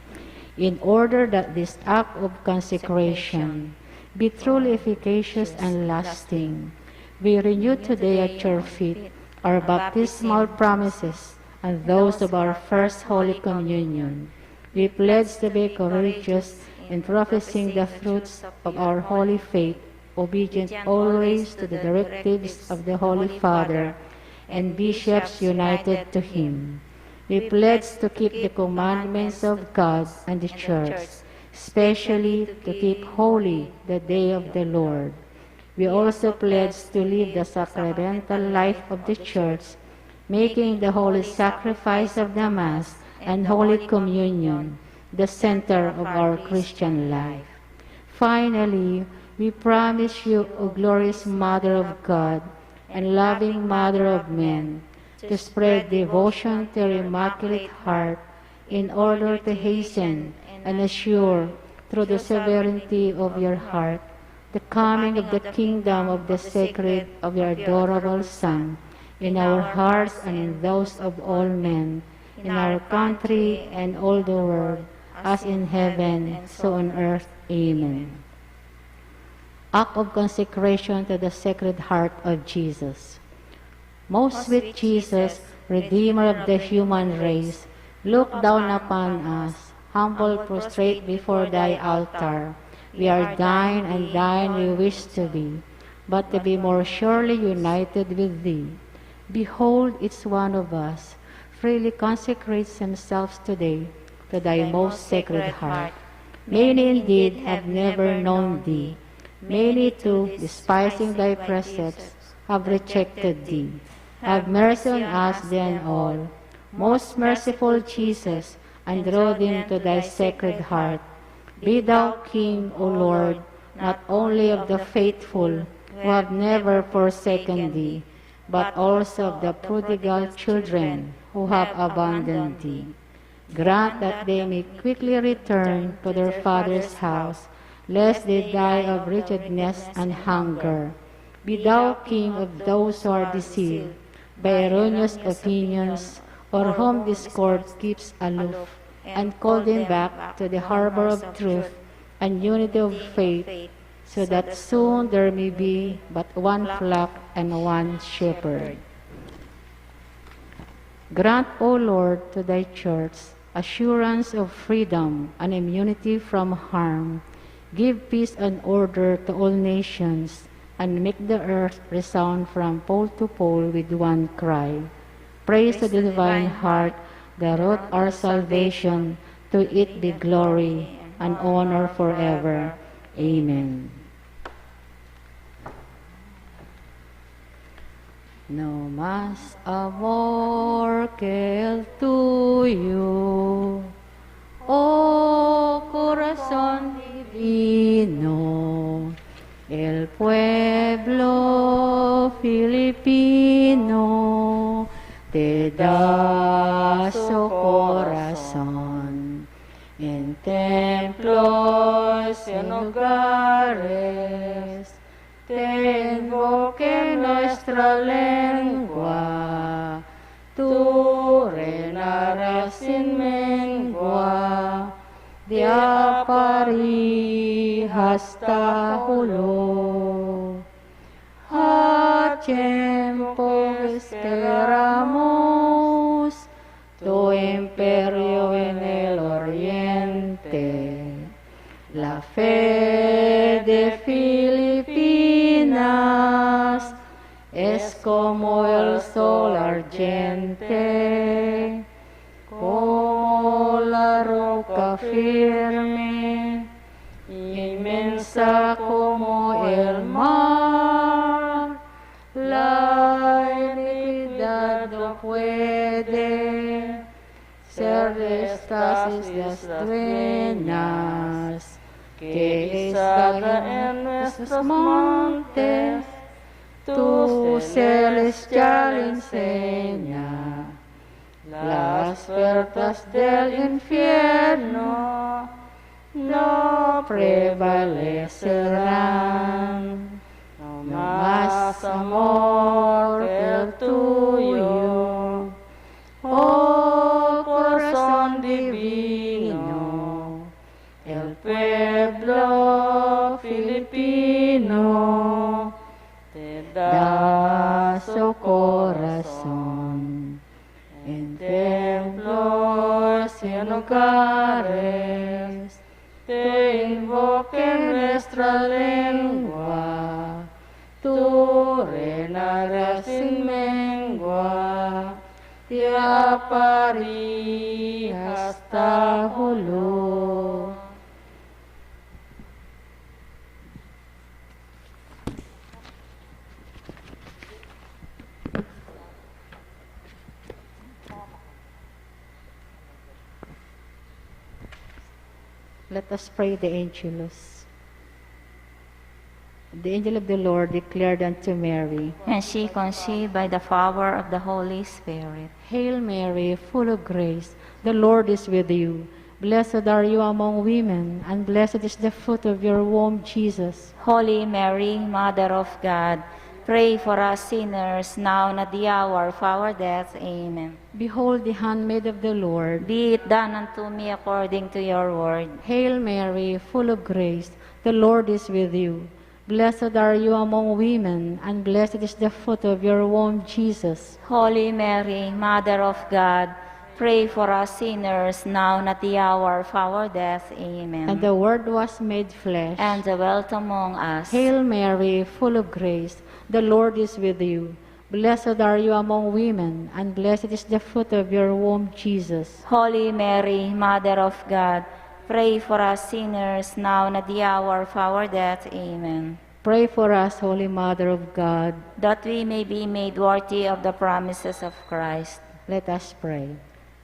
In order that this act of consecration be truly efficacious and lasting, we renew today at your feet our baptismal promises and those of our first Holy Communion. We pledge to be courageous in professing the fruits of our holy faith, obedient always to the directives of the Holy Father and bishops united to him. We pledge to keep the commandments of God and the Church, especially to keep holy the day of the Lord. We also pledge to live the sacramental life of the Church, making the holy sacrifice of the Mass and Holy Communion the center of our Christian life. Finally, we promise you, O glorious Mother of God and loving Mother of men, to spread devotion to your Immaculate Heart in order to hasten and assure, through the sovereignty of your heart, the coming of the kingdom of the sacred of your adorable Son, in our hearts and in those of all men, in our country and all the world, as in heaven, so on earth. Amen. Act of consecration to the Sacred Heart of Jesus. Most sweet Jesus, Redeemer of the human race, look down upon us, humble prostrate before thy altar. We are thine, and thine we wish to be, but to be more surely united with thee. Behold, each one of us freely consecrates himself today to thy most sacred heart. Many indeed have never known thee. Many too, despising thy precepts, have rejected thee. Have mercy on us then all, most merciful Jesus, and draw them to thy sacred heart. Be thou King, O Lord, not only of the faithful who have never forsaken thee, but also of the prodigal children who have abandoned thee. Grant that they may quickly return to their father's house, lest they die of wretchedness and hunger. Be thou King of those who are deceived by erroneous opinions, or whom discord keeps aloof, and call them back to the harbor of truth and unity of faith, so that soon there may be but one flock and one shepherd. Grant, O Lord, to thy Church assurance of freedom and immunity from harm. Give peace and order to all nations, and make the earth resound from pole to pole with one cry. Praise to the divine heart that wrought our salvation. To it be glory and honor forever. Amen. No más amor que el tuyo, oh corazón divino. El pueblo filipino te da su corazón en templos, en hogares. Tengo que nuestra lengua tú reinarás sin mengua, de Parish hasta Julo. A tiempo esperamos tu imperio en el oriente, la fe de Filipinas es como el sol ardiente, como la roca firme, inmensa como el mar. puede ser de estas islas dueñas que están en nuestros montes, tu celestial enseña las puertas del infierno no prevalecerán. No más amor que el tuyo, oh corazón divino, el pueblo filipino te da su corazón. En templos y en hogares te invoque nuestra lengua, tú reinarás sin mengua, de Parish hasta Jude. Let us pray the Angelus. The angel of the Lord declared unto Mary, And she conceived by the power of the Holy Spirit. Hail Mary, full of grace, the Lord is with you. Blessed are you among women, and blessed is the fruit of your womb, Jesus. Holy Mary, Mother of God, pray for us sinners, now and at the hour of our death. Amen. Behold the handmaid of the Lord. Be it done unto me according to your word. Hail Mary, full of grace, the Lord is with you. Blessed are you among women, and blessed is the fruit of your womb, Jesus. Holy Mary, Mother of God, pray for us sinners, now and at the hour of our death. Amen. And the Word was made flesh, and dwelt among us. Hail Mary, full of grace, the Lord is with you. Blessed are you among women, and blessed is the fruit of your womb, Jesus. Holy Mary, Mother of God, pray for us sinners, now and at the hour of our death. Amen. Pray for us, Holy Mother of God, that we may be made worthy of the promises of Christ. Let us pray.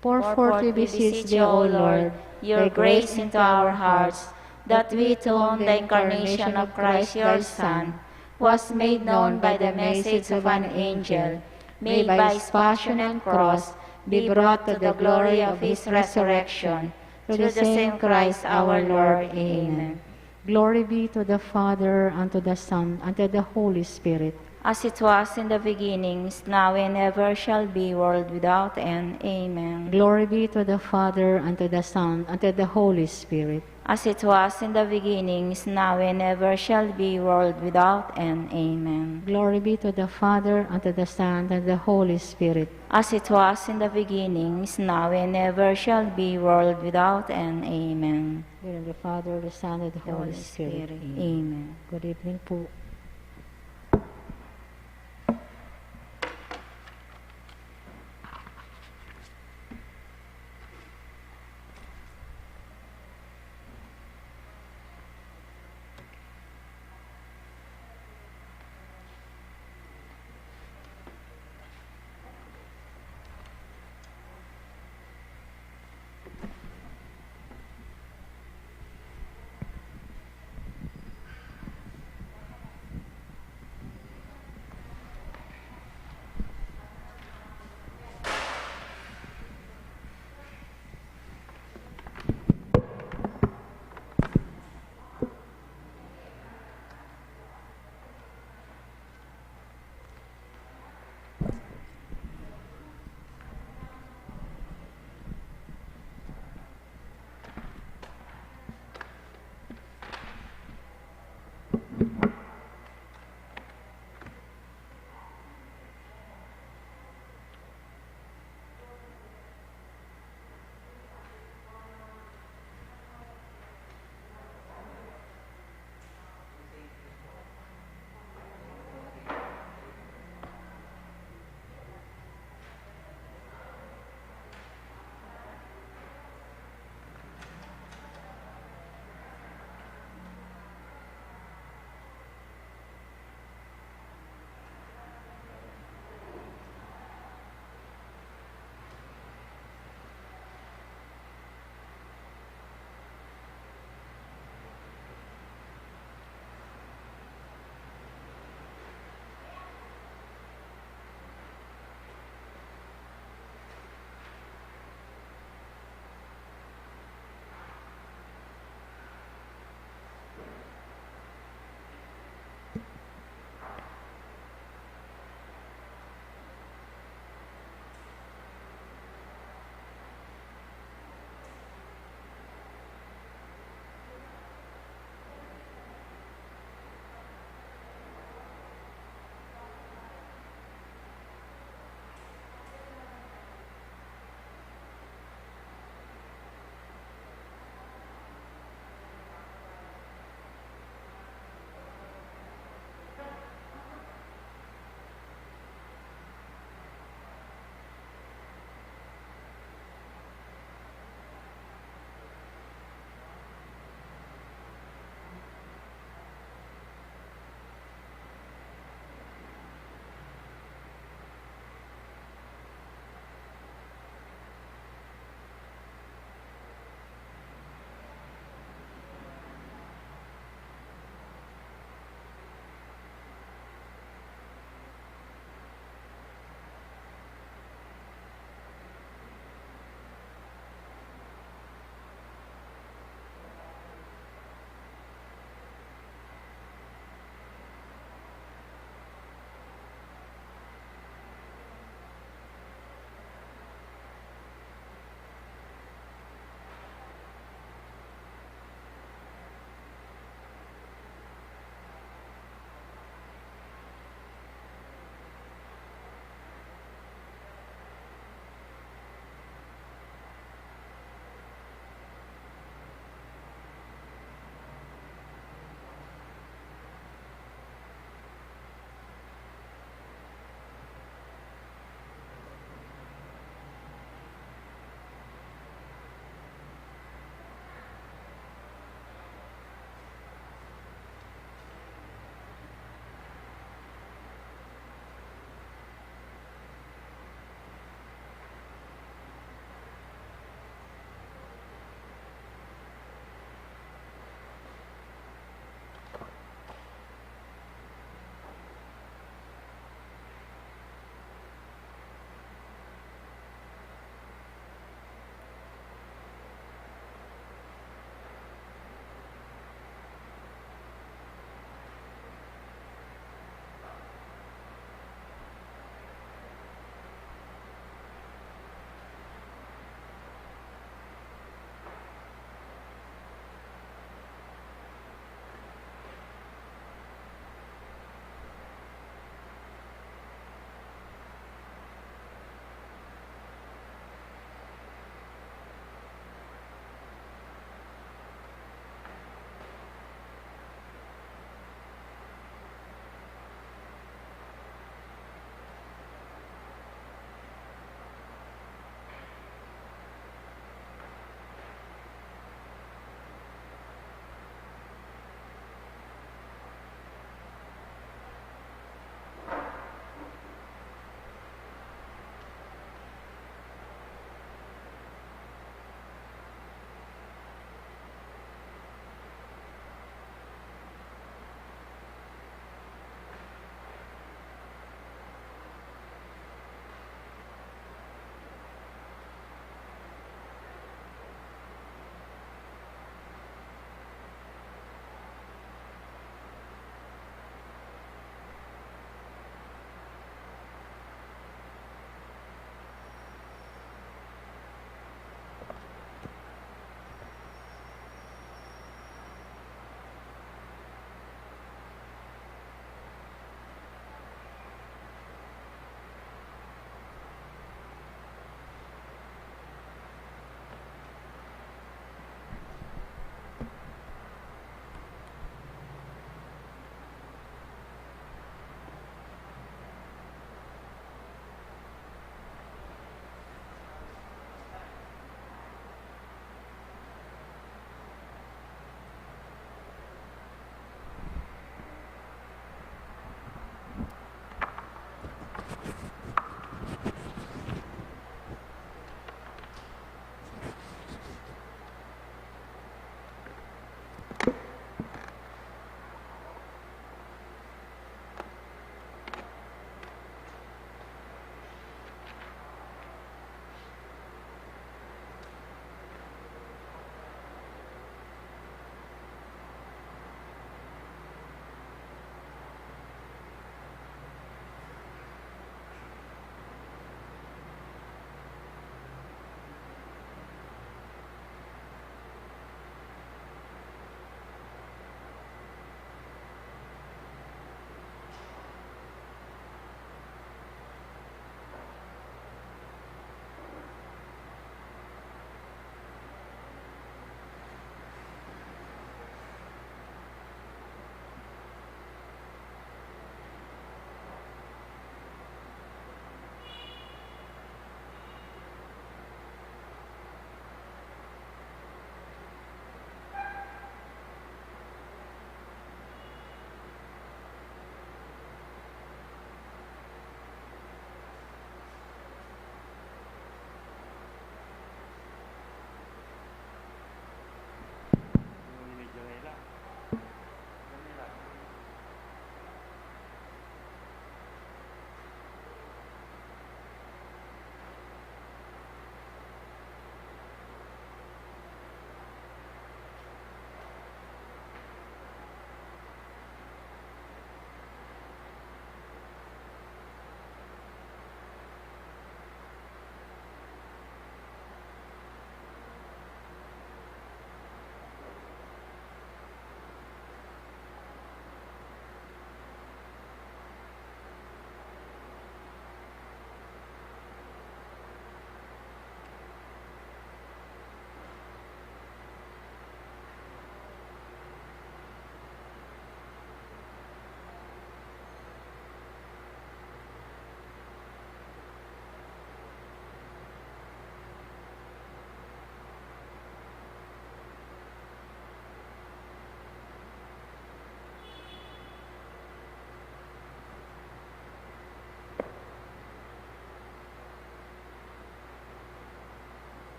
Pour forth, we beseech thee, O Lord, your grace into our hearts, that we, to whom the incarnation of Christ your Son was made known by the message of an angel, may by his passion and cross be brought to the glory of his resurrection, through the same Christ our Lord. Amen. Glory be to the Father, and to the Son, and to the Holy Spirit. As it was in the beginning, is now, and ever shall be, world without end. Amen. Glory be to the Father, and to the Son, and to the Holy Spirit. As it was in the beginning, is now, and ever shall be, world without end. Amen. Glory be to the Father, and to the Son, and to the Holy Spirit. As it was in the beginning, is now, and ever shall be, world without end. Amen. In the name of the Father, the Son, and the Holy Spirit. Amen. Good evening po.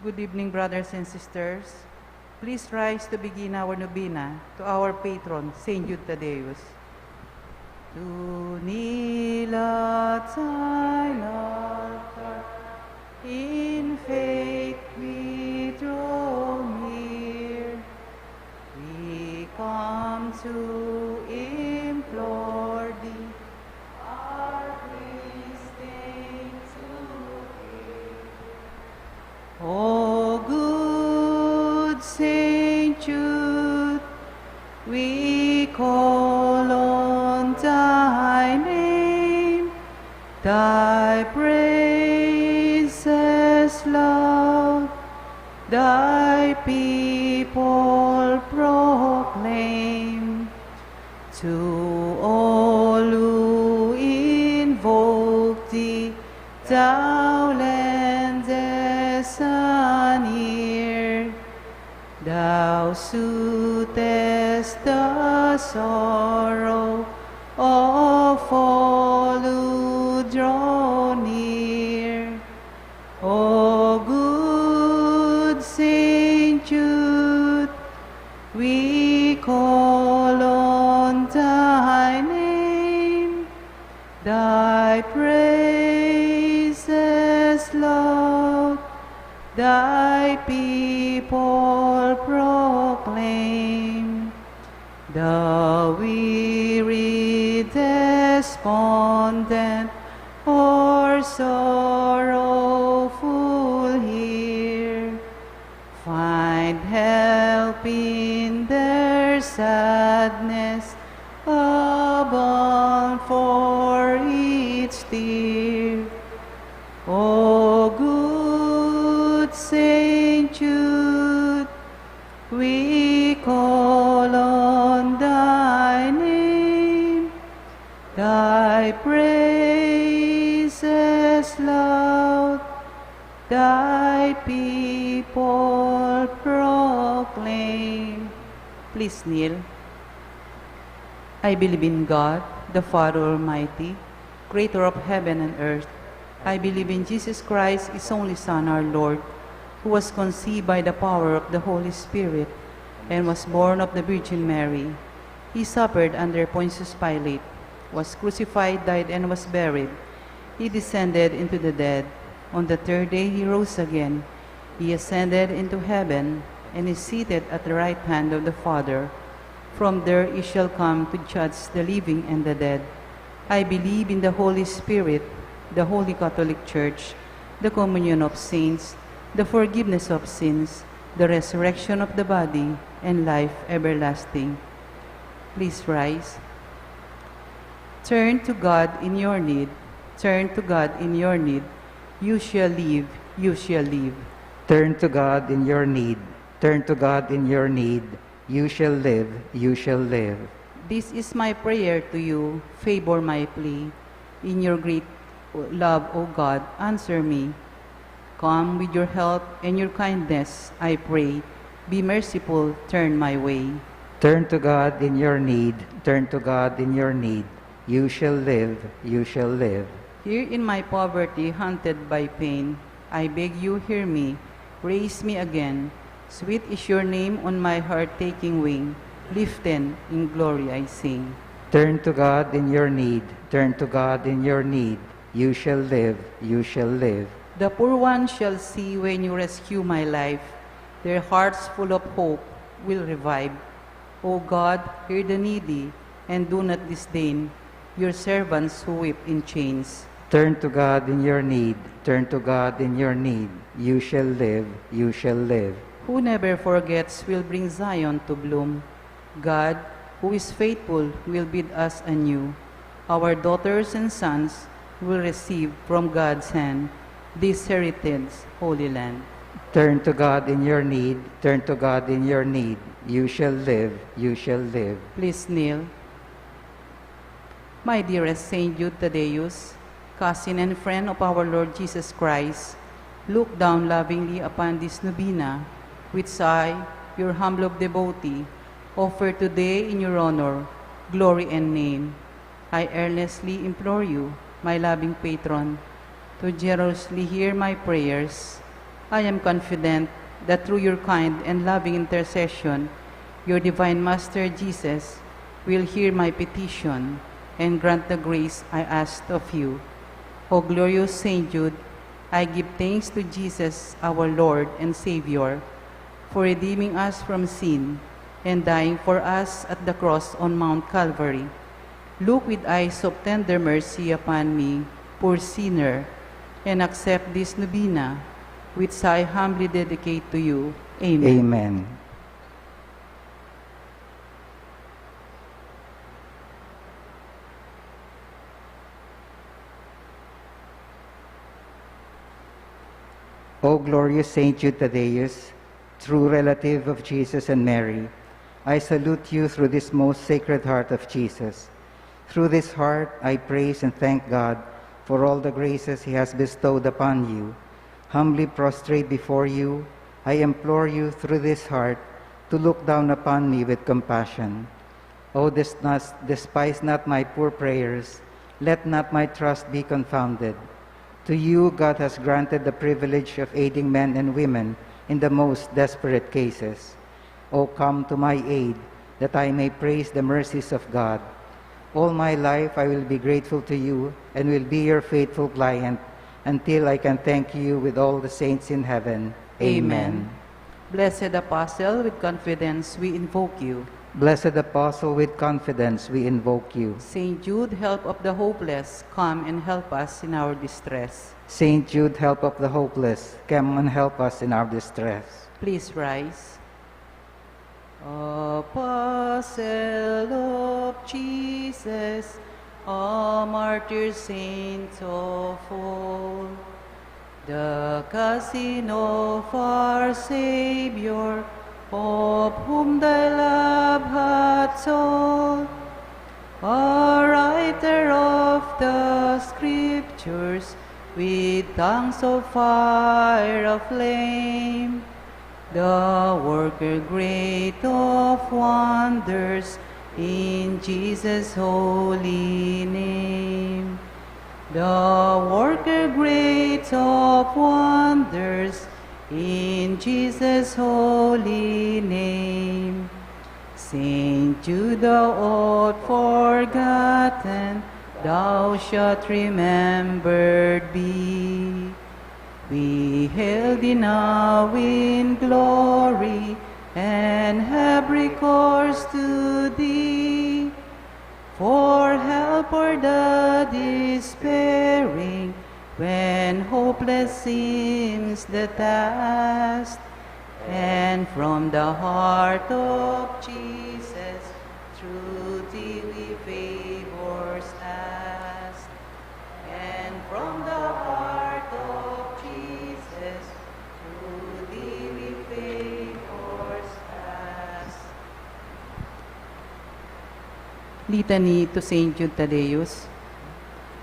Good evening, brothers and sisters. Please rise to begin our novena to our patron, Saint Jude Thaddeus. To kneel at thine altar, in faith we draw near. We come to implore thee, our Christian to hear. O good Saint Jude, we call on thy name, thy praises loud, thy people proclaim. To all who invoke thee, thou lendest an ear. Thou sootest the sorrow of all who draw near. O good Saint Jude, we call on thy name, thy praises loud, thy people proclaim. The weary, despondent, or sorrowful here find help in their sadness, a balm for each tear. O good Saint Jude, we call on thy name, thy praises loud, thy people proclaim. Please kneel. I believe in God, the Father Almighty, creator of heaven and earth. I believe in Jesus Christ, his only Son, our Lord, who was conceived by the power of the Holy Spirit and was born of the Virgin Mary. He suffered under Pontius Pilate, was crucified, died, and was buried. He descended into the dead. On the third day he rose again. He ascended into heaven and is seated at the right hand of the Father. From there he shall come to judge the living and the dead. I believe in the Holy Spirit, the Holy Catholic Church, the communion of saints, the forgiveness of sins, the resurrection of the body, and life everlasting. Please rise. Turn to God in your need. Turn to God in your need. You shall live. You shall live. Turn to God in your need. Turn to God in your need. You shall live. You shall live. This is my prayer to you. Favor my plea. In your great love, O God, answer me. Come with your help and your kindness, I pray. Be merciful, turn my way. Turn to God in your need. Turn to God in your need. You shall live. You shall live. Here in my poverty, haunted by pain, I beg you, hear me. Raise me again. Sweet is your name on my heart taking wing. Lifted in glory I sing. Turn to God in your need. Turn to God in your need. You shall live. You shall live. The poor one shall see when you rescue my life. Their hearts full of hope will revive. O God, hear the needy, and do not disdain your servants who weep in chains. Turn to God in your need. Turn to God in your need. You shall live. You shall live. Who never forgets will bring Zion to bloom. God, who is faithful, will bid us anew. Our daughters and sons will receive from God's hand this heritage, Holy Land. Turn to God in your need. Turn to God in your need. You shall live. You shall live. Please kneel. My dearest Saint Jude Thaddeus, cousin and friend of our Lord Jesus Christ, look down lovingly upon this novena, which I, your humble devotee, offer today in your honor, glory, and name. I earnestly implore you, my loving patron, to generously hear my prayers. I am confident that through your kind and loving intercession, your divine Master Jesus will hear my petition and grant the grace I asked of you. O glorious Saint Jude, I give thanks to Jesus, our Lord and Savior, for redeeming us from sin and dying for us at the cross on Mount Calvary. Look with eyes of tender mercy upon me, poor sinner, and accept this novena, which I humbly dedicate to you. Amen. Amen. O glorious Saint Jude Thaddeus, true relative of Jesus and Mary, I salute you through this most sacred heart of Jesus. Through this heart, I praise and thank God for all the graces He has bestowed upon you. Humbly prostrate before you, I implore you through this heart to look down upon me with compassion. O despise not my poor prayers, let not my trust be confounded. To you, God has granted the privilege of aiding men and women in the most desperate cases. O come to my aid, that I may praise the mercies of God. All my life I will be grateful to you and will be your faithful client until I can thank you with all the saints in heaven. Amen. Blessed Apostle, with confidence we invoke you. Blessed Apostle, with confidence we invoke you. Saint Jude, help of the hopeless, come and help us in our distress. Saint Jude, help of the hopeless, come and help us in our distress. Please rise. Apostle of Jesus, a martyr saint of all, the cousin of our Savior, of whom thy love hath told, a writer of the Scriptures, with tongues of fire aflame, the worker great of wonders, in Jesus' holy name. The worker great of wonders, in Jesus' holy name. Saint Jude, thou art forgotten, thou shalt remembered be. We hail thee now in glory, and have recourse to thee. For help for the despairing, when hopeless seems the task, and from the heart of Jesus, through thee we favors ask. And from the heart of Jesus, through thee we favors ask. Litany to Saint Jude Thaddeus.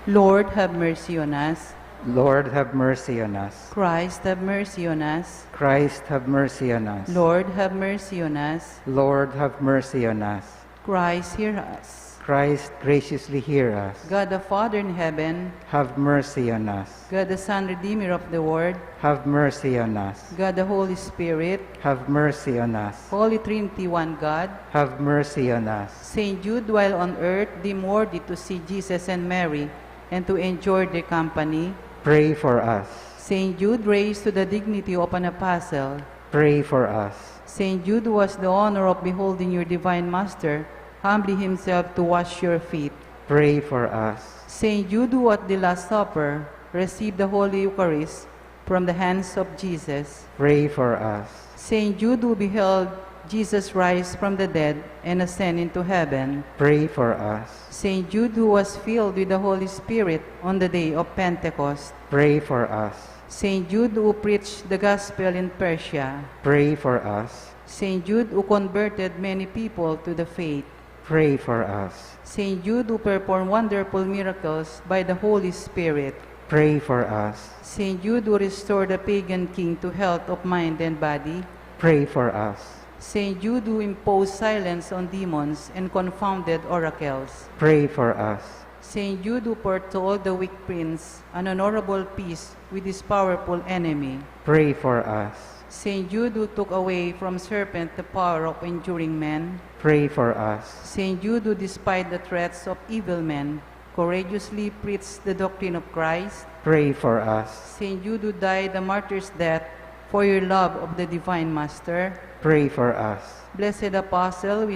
Lord, have mercy on us. Lord, have mercy on us. Christ, have mercy on us. Christ, have mercy on us. Lord, have mercy on us. Lord, have mercy on us. Christ, hear us. Christ, graciously hear us. God the Father in heaven, Have mercy on us. God the Son, Redeemer of the world, Have mercy on us. God the Holy Spirit, Have mercy on us. Holy Trinity, one God. Have mercy on us. Saint Jude, while on earth, deemed worthy to see Jesus and Mary, and to enjoy their company. Pray for us. Saint Jude, raised to the dignity of an apostle. Pray for us. Saint Jude, who has the honor of beholding your divine Master, humbly himself to wash your feet. Pray for us. Saint Jude, who at the Last Supper received the Holy Eucharist from the hands of Jesus. Pray for us. Saint Jude, who beheld Jesus rise from the dead and ascend into heaven. Pray for us. Saint Jude, who was filled with the Holy Spirit on the day of Pentecost. Pray for us. Saint Jude, who preached the gospel in Persia. Pray for us. Saint Jude, who converted many people to the faith. Pray for us. Saint Jude, who performed wonderful miracles by the Holy Spirit. Pray for us. Saint Jude, who restored the pagan king to health of mind and body. Pray for us. Saint Jude, who imposed silence on demons and confounded oracles. Pray for us. Saint Jude, who foretold the weak prince an honorable peace with his powerful enemy. Pray for us. Saint Jude, who took away from serpent the power of enduring men. Pray for us. Saint Jude, who despite the threats of evil men, courageously preached the doctrine of Christ. Pray for us. Saint Jude, who died a martyr's death for your love of the divine Master. Pray for us. Blessed Apostle,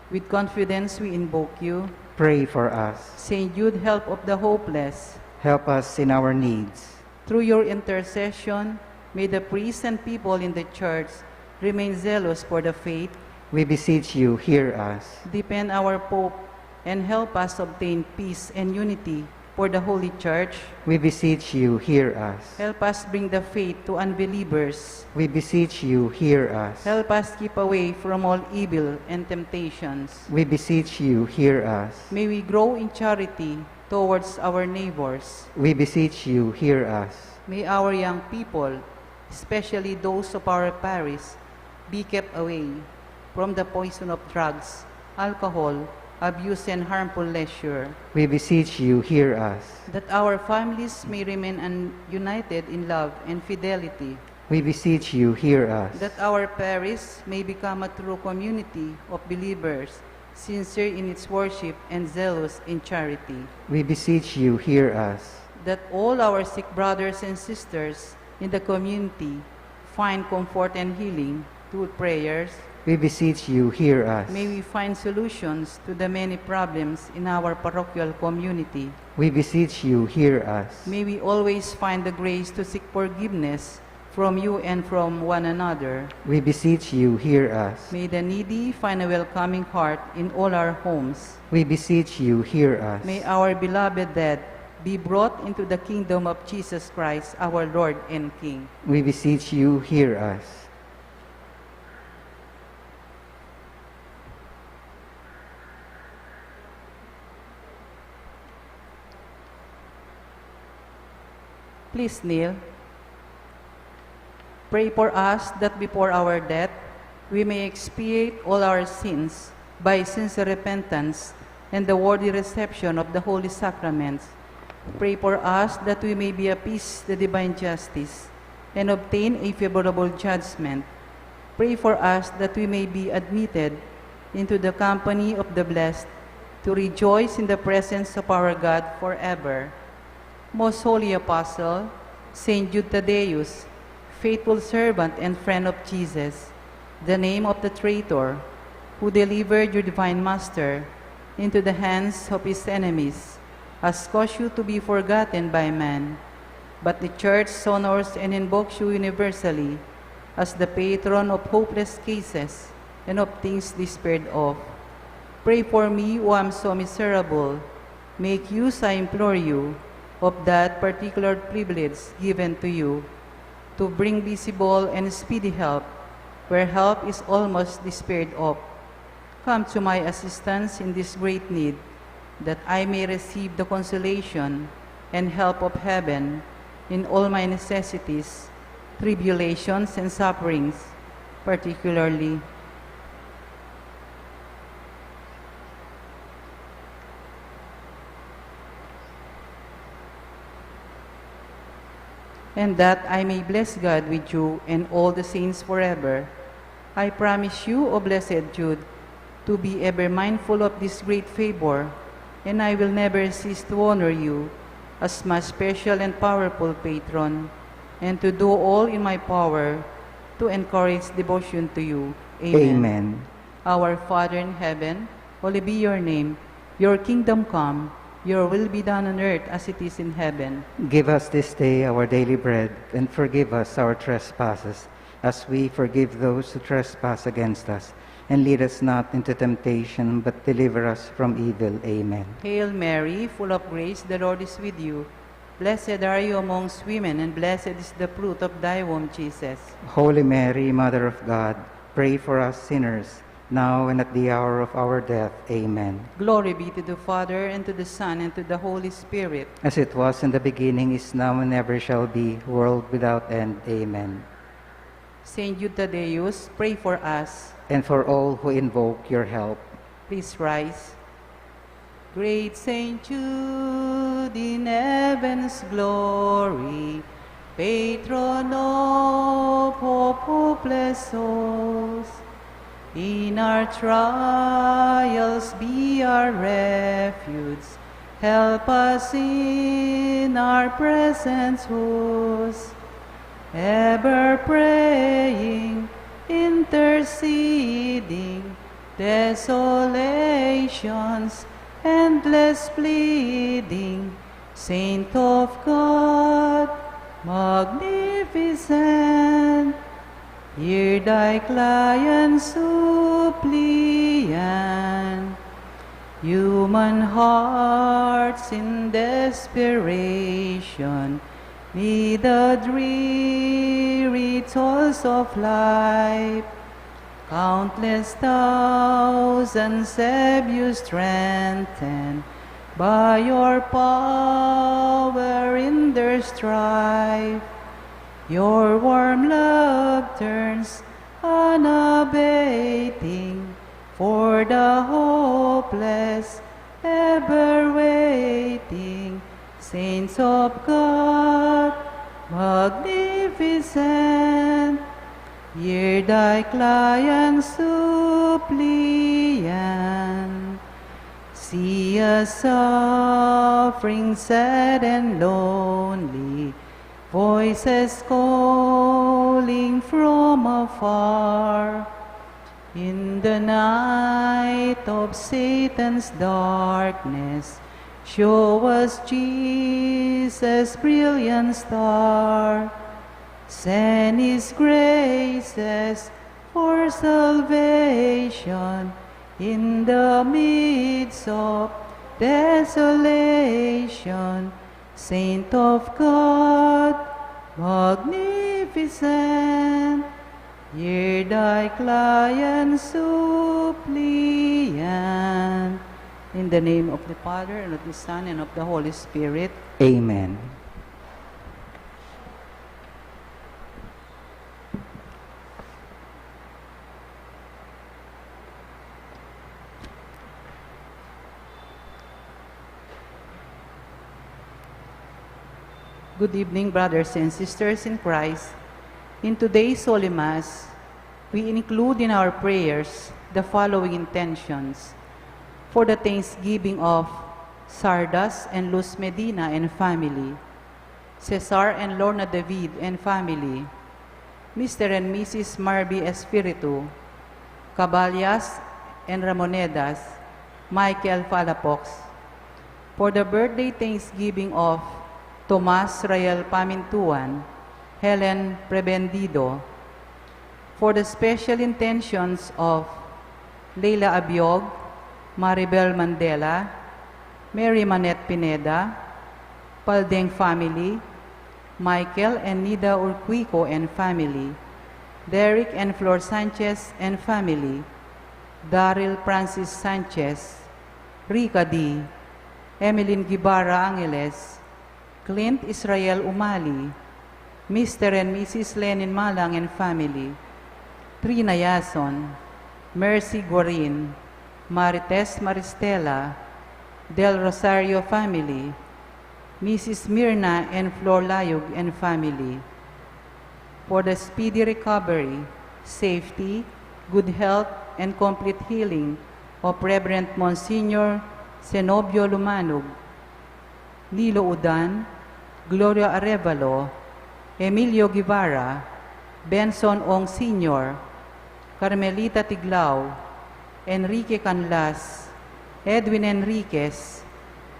with confidence we invoke you. Pray for us. Saint Jude, help of the hopeless. Help us in our needs. Through your intercession, may the priests and people in the Church remain zealous for the faith. We beseech you, hear us. Deepen our Pope and help us obtain peace and unity for the Holy Church. We beseech you, hear us. Help us bring the faith to unbelievers. We beseech you, hear us. Help us keep away from all evil and temptations. We beseech you, hear us. May we grow in charity towards our neighbors. We beseech you, hear us. May our young people, especially those of our parish, be kept away from the poison of drugs, alcohol, abuse, and harmful leisure. We beseech you, hear us. That our families may remain united in love and fidelity. We beseech you, hear us. That our parish may become a true community of believers, sincere in its worship and zealous in charity. We beseech you, hear us. That all our sick brothers and sisters in the community find comfort and healing through prayers. We beseech you, hear us. May we find solutions to the many problems in our parochial community. We beseech you, hear us. May we always find the grace to seek forgiveness from you and from one another. We beseech you, hear us. May the needy find a welcoming heart in all our homes. We beseech you, hear us. May our beloved dead be brought into the kingdom of Jesus Christ, our Lord and King. We beseech you, hear us. Please kneel. Pray for us that before our death, we may expiate all our sins by sincere repentance and the worthy reception of the holy sacraments. Pray for us that we may be appeased the divine justice and obtain a favorable judgment. Pray for us that we may be admitted into the company of the blessed to rejoice in the presence of our God forever. Most Holy Apostle, Saint Jude Thaddeus, faithful servant and friend of Jesus, the name of the traitor who delivered your divine Master into the hands of his enemies, has caused you to be forgotten by man. But the Church honors and invokes you universally as the patron of hopeless cases and of things despaired of. Pray for me who am so miserable. Make use, I implore you, of that particular privilege given to you, to bring visible and speedy help, where help is almost despaired of. Come to my assistance in this great need, that I may receive the consolation and help of heaven in all my necessities, tribulations, and sufferings, particularly and that I may bless God with you and all the saints forever. I promise you, O blessed Jude, to be ever mindful of this great favor, and I will never cease to honor you as my special and powerful patron, and to do all in my power to encourage devotion to you. Amen. Amen. Our Father in heaven, hallowed be your name. Your kingdom come. Your will be done on earth as it is in heaven. Give us this day our daily bread, and forgive us our trespasses, as we forgive those who trespass against us. And lead us not into temptation, but deliver us from evil. Amen. Hail Mary, full of grace, the Lord is with you. Blessed are you amongst women, and blessed is the fruit of thy womb, Jesus. Holy Mary, Mother of God, pray for us sinners, now and at the hour of our death. Amen. Glory be to the Father, and to the Son, and to the Holy Spirit. As it was in the beginning, is now, and ever shall be, world without end. Amen. Saint Jude Thaddeus, pray for us. And for all who invoke your help. Please rise. Great Saint Jude in heaven's glory, patron of hopeless souls, in our trials be our refuge, help us in our present woes, ever praying, interceding, desolations, endless pleading, Saint of God, magnificent, hear thy client suppliant. Human hearts in desperation need the dreary toils of life. Countless thousands have you strengthened by your power in their strife. Your warm love turns unabating for the hopeless, ever waiting. Saints of God, magnificent, hear thy client suppliant. See us suffering, sad and lonely, voices calling from afar. In the night of Satan's darkness, show us Jesus' brilliant star. Send His graces for salvation in the midst of desolation. Saint of God, magnificent, hear thy client suppliant. In the name of the Father, and of the Son, and of the Holy Spirit. Amen. Good evening, brothers and sisters in Christ. In today's Holy Mass, we include in our prayers the following intentions: for the thanksgiving of Sardas and Luz Medina and family, Cesar and Lorna David and family, Mr. and Mrs. Marby Espiritu, Caballas and Ramonedas, Michael Falapox, for the birthday thanksgiving of Tomas Rael Pamintuan, Helen Prebendido, for the special intentions of Leila Abiog, Maribel Mandela, Mary Manette Pineda, Paldeng family, Michael and Nida Urquico and family, Derek and Flor Sanchez and family, Daryl Francis Sanchez, Rica D., Emeline Guibarra Angeles, Clint Israel Umali, Mr. and Mrs. Lenin Malang and family, Trina Yason, Mercy Guarin, Marites Maristela, Del Rosario family, Mrs. Mirna and Flor Layug and family, for the speedy recovery, safety, good health, and complete healing of Reverend Monsignor Zenobio Lumanog, Nilo Udan, Gloria Arevalo, Emilio Guevara, Benson Ong Sr., Carmelita Tiglao, Enrique Canlas, Edwin Enriquez,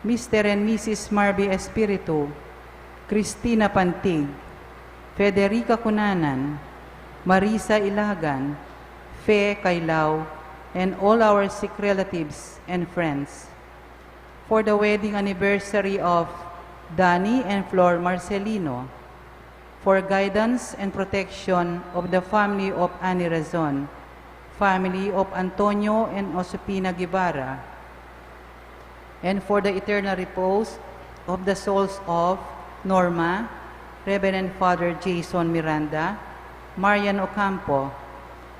Mr. and Mrs. Marby Espiritu, Cristina Pantig, Federica Cunanan, Marisa Ilagan, Fe Kailao, and all our sick relatives and friends. For the wedding anniversary of Danny and Flor Marcelino, for guidance and protection of the family of Ani Razon, family of Antonio and Josepina Guevara, and for the eternal repose of the souls of Norma, Reverend Father Jason Miranda, Marian Ocampo,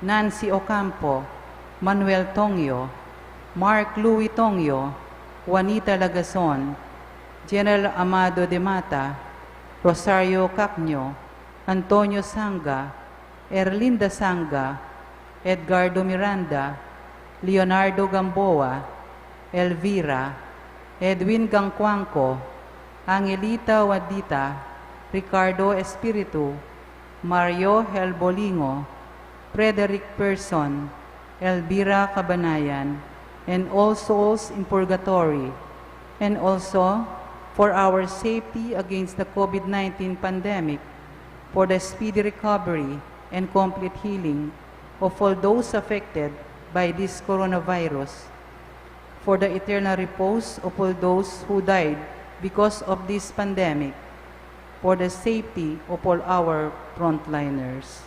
Nancy Ocampo, Manuel Tongyo, Mark Louis Tongyo, Juanita Lagason, General Amado de Mata, Rosario Cacño, Antonio Sanga, Erlinda Sanga, Edgardo Miranda, Leonardo Gamboa, Elvira, Edwin Gangcuangco, Angelita Wadita, Ricardo Espiritu, Mario Helbolingo, Frederick Person, Elvira Cabanayan, and all souls in purgatory, and also for our safety against the COVID-19 pandemic, for the speedy recovery and complete healing of all those affected by this coronavirus, for the eternal repose of all those who died because of this pandemic, for the safety of all our frontliners.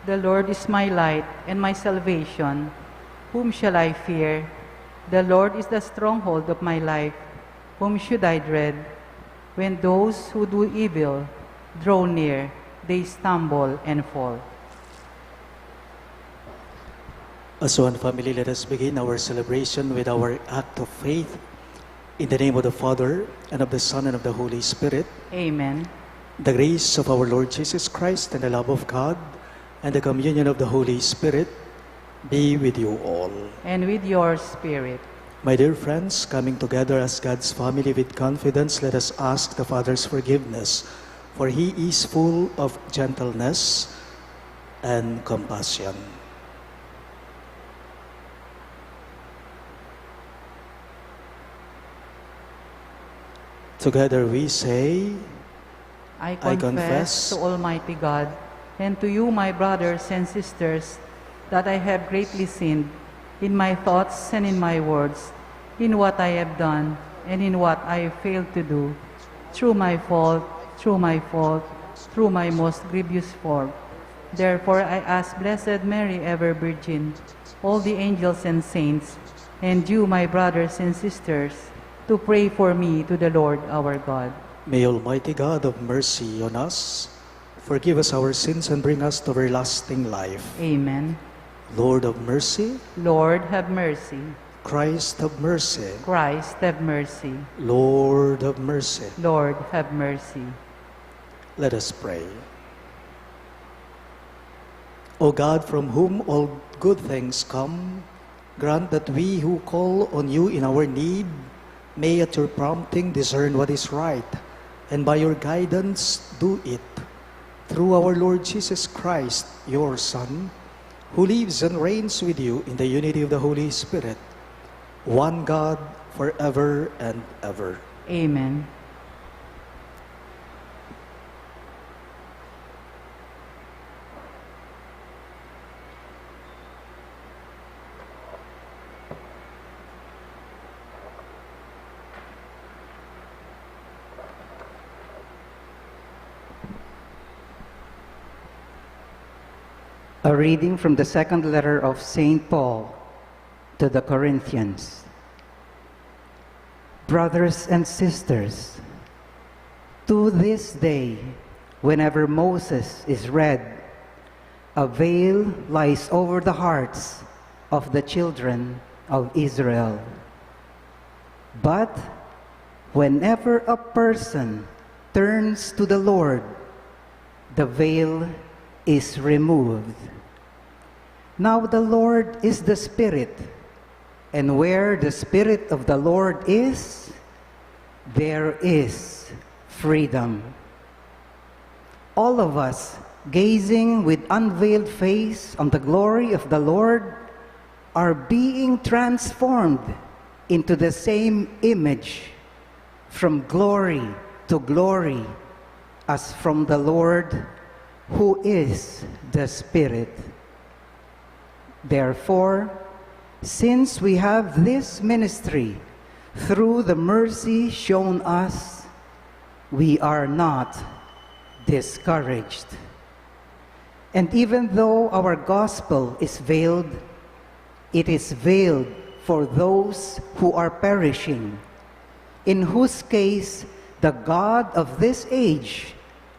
The Lord is my light and my salvation. Whom shall I fear? The Lord is the stronghold of my life. Whom should I dread? When those who do evil draw near, they stumble and fall. As one family, let us begin our celebration with our act of faith. In the name of the Father, and of the Son, and of the Holy Spirit. Amen. The grace of our Lord Jesus Christ, and the love of God, and the communion of the Holy Spirit be with you all. And with your spirit. My dear friends, coming together as God's family with confidence, let us ask the Father's forgiveness, for He is full of gentleness and compassion. Together we say, I I confess confess to Almighty God and to you, my brothers and sisters, that I have greatly sinned in my thoughts and in my words, in what I have done and in what I have failed to do, through my fault, through my most grievous fault. Therefore I ask Blessed Mary, ever Virgin, all the angels and saints, and you, my brothers and sisters, to pray for me to the Lord our God. May Almighty God have mercy on us, forgive us our sins, and bring us to everlasting life. Amen. Lord of mercy, Lord, have mercy. Christ have mercy. Christ, have mercy. Lord of mercy. Lord, have mercy. Let us pray. O God, from whom all good things come, grant that we who call on you in our need may at your prompting discern what is right, and by your guidance do it. Through our Lord Jesus Christ, your Son, who lives and reigns with you in the unity of the Holy Spirit, one God, forever and ever. Amen. A reading from the second letter of St. Paul to the Corinthians. Brothers and sisters, to this day, whenever Moses is read, a veil lies over the hearts of the children of Israel. But whenever a person turns to the Lord, the veil is removed. Now the Lord is the Spirit, and where the Spirit of the Lord is, there is freedom. All of us, gazing with unveiled face on the glory of the Lord, are being transformed into the same image, from glory to glory, as from the Lord, who is the Spirit. Therefore, since we have this ministry, through the mercy shown us, we are not discouraged. And even though our gospel is veiled, it is veiled for those who are perishing, in whose case the God of this age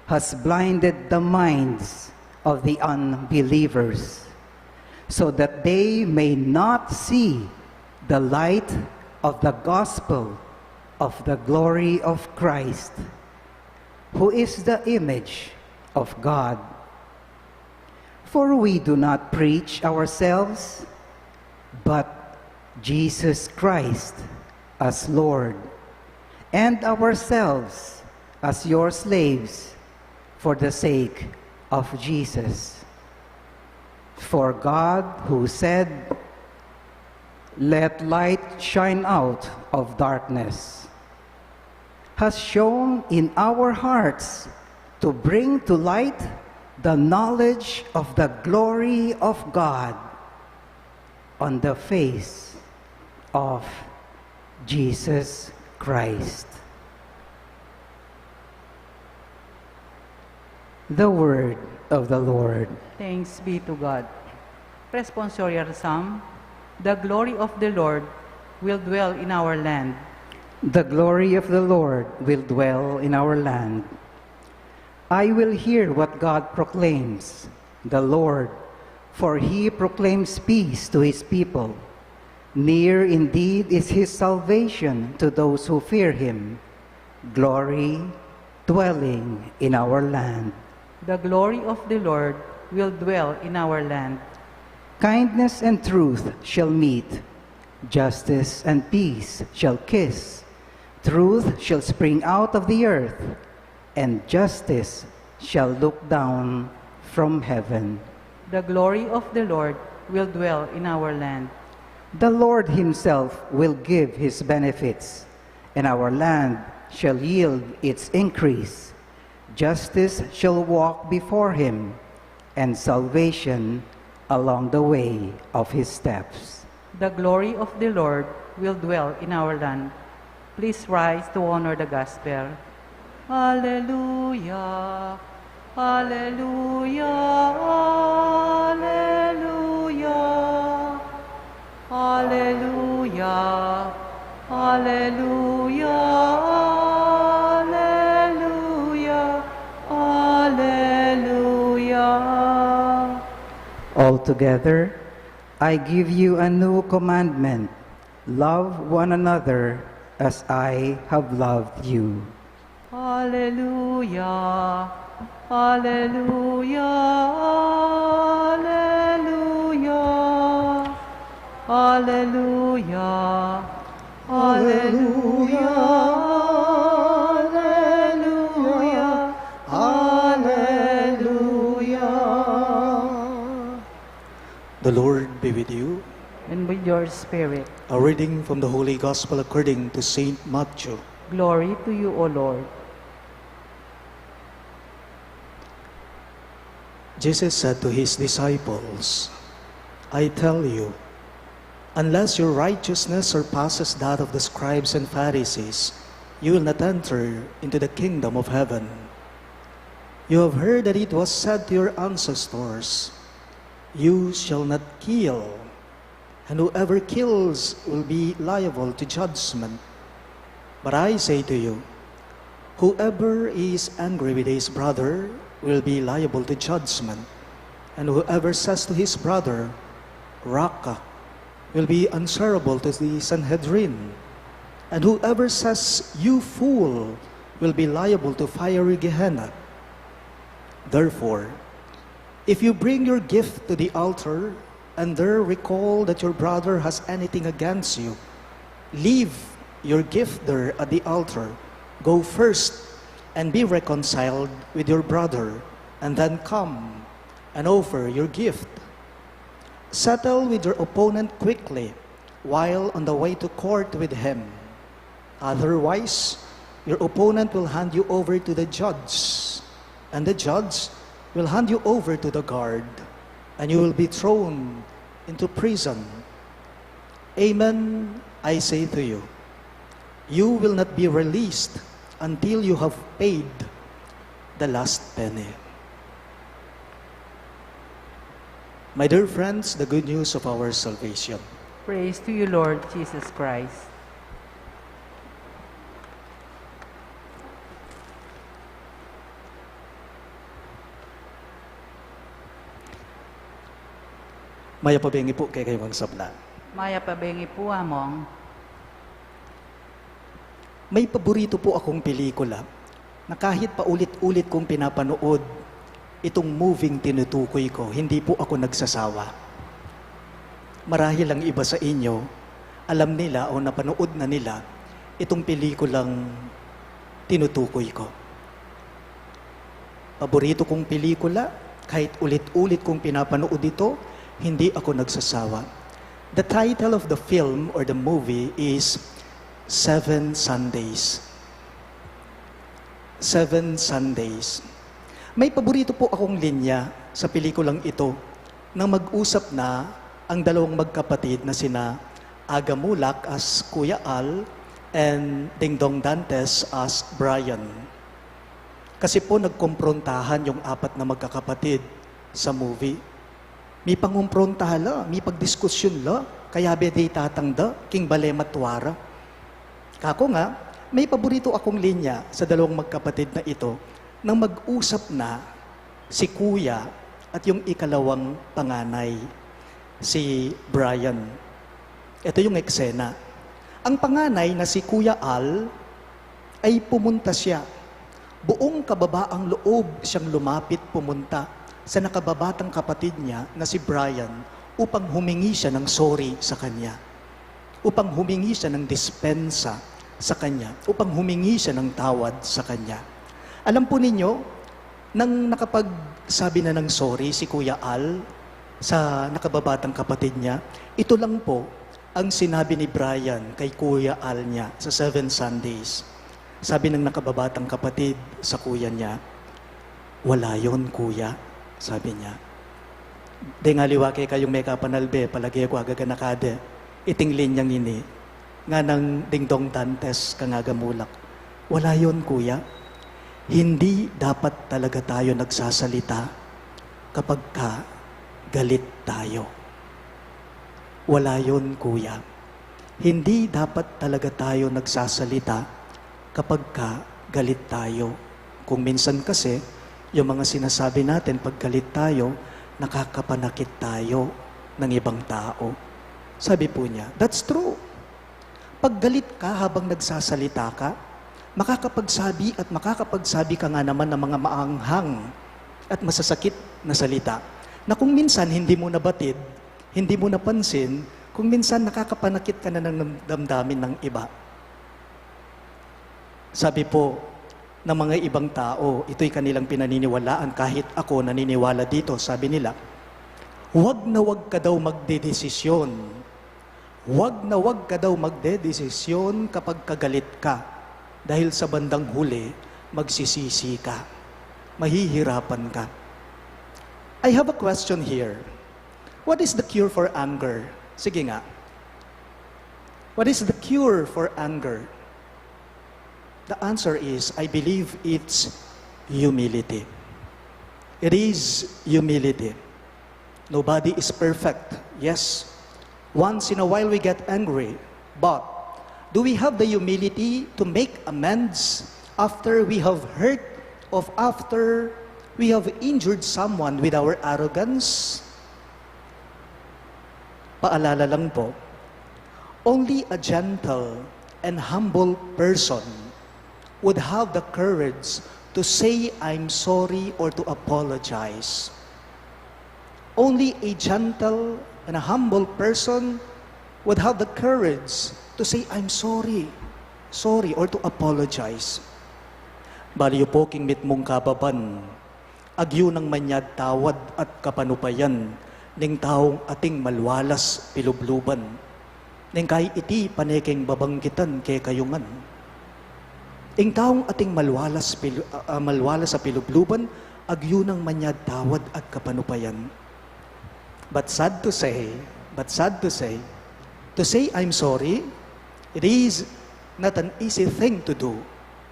has blinded the minds of the unbelievers, so that they may not see the light of the gospel of the glory of Christ, who is the image of God. For we do not preach ourselves, but Jesus Christ as Lord, and ourselves as your slaves for the sake of Jesus. For God, who said, "Let light shine out of darkness," has shone in our hearts to bring to light the knowledge of the glory of God on the face of Jesus Christ. The Word of the Lord. Thanks be to God. Responsorial Psalm. The glory of the Lord will dwell in our land. The glory of the Lord will dwell in our land. I will hear what God proclaims, the Lord, for he proclaims peace to his people. Near indeed is his salvation to those who fear him. Glory dwelling in our land. The glory of the Lord will dwell in our land. Kindness and truth shall meet. Justice and peace shall kiss. Truth shall spring out of the earth, and justice shall look down from heaven. The glory of the Lord will dwell in our land. The Lord himself will give his benefits, and our land shall yield its increase. Justice shall walk before him, and salvation along the way of his steps. The glory of the Lord will dwell in our land. Please rise to honor the gospel. Alleluia, alleluia, alleluia, alleluia, alleluia, alleluia, alleluia. Altogether, I give you a new commandment. Love one another as I have loved you. Alleluia, alleluia, alleluia, alleluia, alleluia, alleluia, alleluia. The Lord be with you. And with your spirit. A reading from the Holy Gospel according to Saint Matthew. Glory to you, O Lord. Jesus said to his disciples, I tell you, unless your righteousness surpasses that of the scribes and Pharisees, you will not enter into the kingdom of heaven. You have heard that it was said to your ancestors, you shall not kill, and whoever kills will be liable to judgment. But I say to you, whoever is angry with his brother will be liable to judgment, and whoever says to his brother, Raka, will be answerable to the Sanhedrin, and whoever says, you fool, will be liable to fiery Gehenna. Therefore, if you bring your gift to the altar, and there recall that your brother has anything against you, leave your gift there at the altar. Go first and be reconciled with your brother, and then come and offer your gift. Settle with your opponent quickly while on the way to court with him. Otherwise, your opponent will hand you over to the judge, and the judge will hand you over to the guard, and you will be thrown into prison. Amen, I say to you, you will not be released until you have paid the last penny. My dear friends, the good news of our salvation. Praise to you, Lord Jesus Christ. Maya pabengi po kay kayong sabla. Maya pabengi po among. May paborito po akong pelikula na kahit paulit-ulit kong pinapanood, itong moving tinutukoy ko, hindi po ako nagsasawa. Marahil ang iba sa inyo, alam nila o napanood na nila itong pelikulang tinutukoy ko. Paborito kong pelikula, kahit ulit-ulit kong pinapanood ito, hindi ako nagsasawa. The title of the film or the movie is 7 Sundays. 7 Sundays. May paborito po akong linya sa pelikulang ito nang mag-usap na ang dalawang magkapatid na sina Aga Mulak as Kuya Al and Dingdong Dantes as Brian. Kasi po nagkomprontahan yung apat na magkakapatid sa movie. May pangumprontahan la, may pagdiskusyon la, kaya bedi tatangda, king bale matwara. Kako nga, may paborito akong linya sa dalawang magkapatid na ito nang mag-usap na si Kuya at yung ikalawang panganay, si Brian. Ito yung eksena. Ang panganay na si Kuya Al ay pumunta siya. Buong kababaang loob siyang lumapit pumunta sa nakababatang kapatid niya na si Brian upang humingi siya ng sorry sa kanya. Upang humingi siya ng dispensa sa kanya. Upang humingi siya ng tawad sa kanya. Alam po ninyo, nang nakapagsabi na ng sorry si Kuya Al sa nakababatang kapatid niya, ito lang po ang sinabi ni Brian kay Kuya Al niya sa 7 Sundays. Sabi ng nakababatang kapatid sa kuya niya, wala yon kuya, sabi niya. De nga liwake kayong may kapanalbe, palagi ako agaganakade, itinglin niyang ini, nga ng dingdong dantes kangagamulak. Wala yon kuya. Hindi dapat talaga tayo nagsasalita kapag ka galit tayo. Wala yon kuya. Hindi dapat talaga tayo nagsasalita kapag ka galit tayo. Kung minsan kasi, yung mga sinasabi natin pag galit tayo, nakakapanakit tayo ng ibang tao. Sabi po niya, that's true. Pag galit ka habang nagsasalita ka, makakapagsabi ka nga naman ng mga maanghang at masasakit na salita na kung minsan hindi mo nabatid, hindi mo napansin, kung minsan nakakapanakit ka na ng damdamin ng iba. Sabi po ng mga ibang tao, ito'y kanilang pinaniniwalaan kahit ako naniniwala dito, sabi nila, huwag na huwag ka daw magdedesisyon. Huwag na huwag ka daw magdedesisyon kapag kagalit ka. Dahil sa bandang huli, magsisisi ka. Mahihirapan ka. I have a question here. What is the cure for anger? Sige nga. What is the cure for anger? The answer is, I believe it's humility. It is humility. Nobody is perfect. Yes, once in a while we get angry, but do we have the humility to make amends after we have hurt or after we have injured someone with our arrogance? Paalala lang po, only a gentle and humble person would have the courage to say, I'm sorry, or to apologize. Only a gentle and a humble person would have the courage to say, I'm sorry, or to apologize. Baliyo po king mitmong kababan, agyo ng manyad tawad at kapanupayan, ning taong ating malwalas pilubluban, ning kay iti panekeng babanggitan ke kayungan. Ing taong ating malwalas sa pilubluban, agyo ng manyad tawad at kapanupayan. But sad to say, to say I'm sorry, it is not an easy thing to do.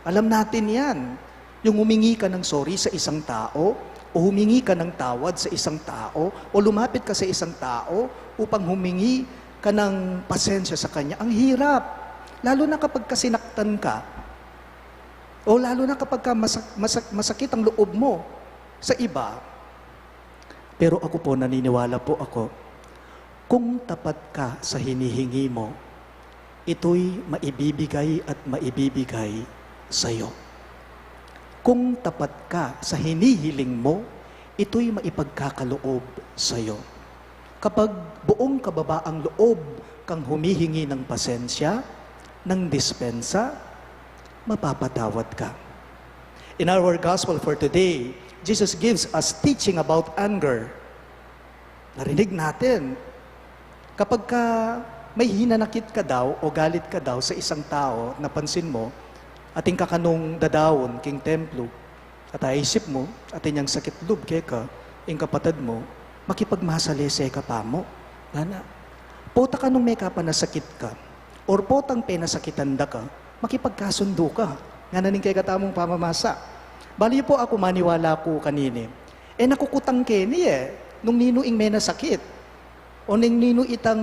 Alam natin yan. Yung humingi ka ng sorry sa isang tao, o humingi ka ng tawad sa isang tao, o lumapit ka sa isang tao upang humingi ka ng pasensya sa kanya. Ang hirap. Lalo na kapag kasinaktan ka, o lalo na kapag masakit ang loob mo sa iba. Pero ako po, naniniwala po ako, kung tapat ka sa hinihingi mo, ito'y maibibigay at maibibigay sa iyo. Kung tapat ka sa hinihiling mo, ito'y maipagkakaloob sa iyo. Kapag buong kababaang loob kang humihingi ng pasensya, ng dispensa, mapapatawad ka. In our gospel for today, Jesus gives us teaching about anger. Narinig natin, kapag ka may hinanakit ka daw o galit ka daw sa isang tao, napansin mo, ating kakanong dadawon king templo, at aisip mo, ating yung sakit lub keka, ing kapatid mo, makipagmasalese ka pa mo. Gana, pota ka nung may kapanasakit ka, or potang penasakitan da ka, makipagkasundo ka. Nga naning kay katamong pamamasa. Bali po ako maniwala ko kanini. Nakukutang kini nung nino ing may nasakit. O nung nino itang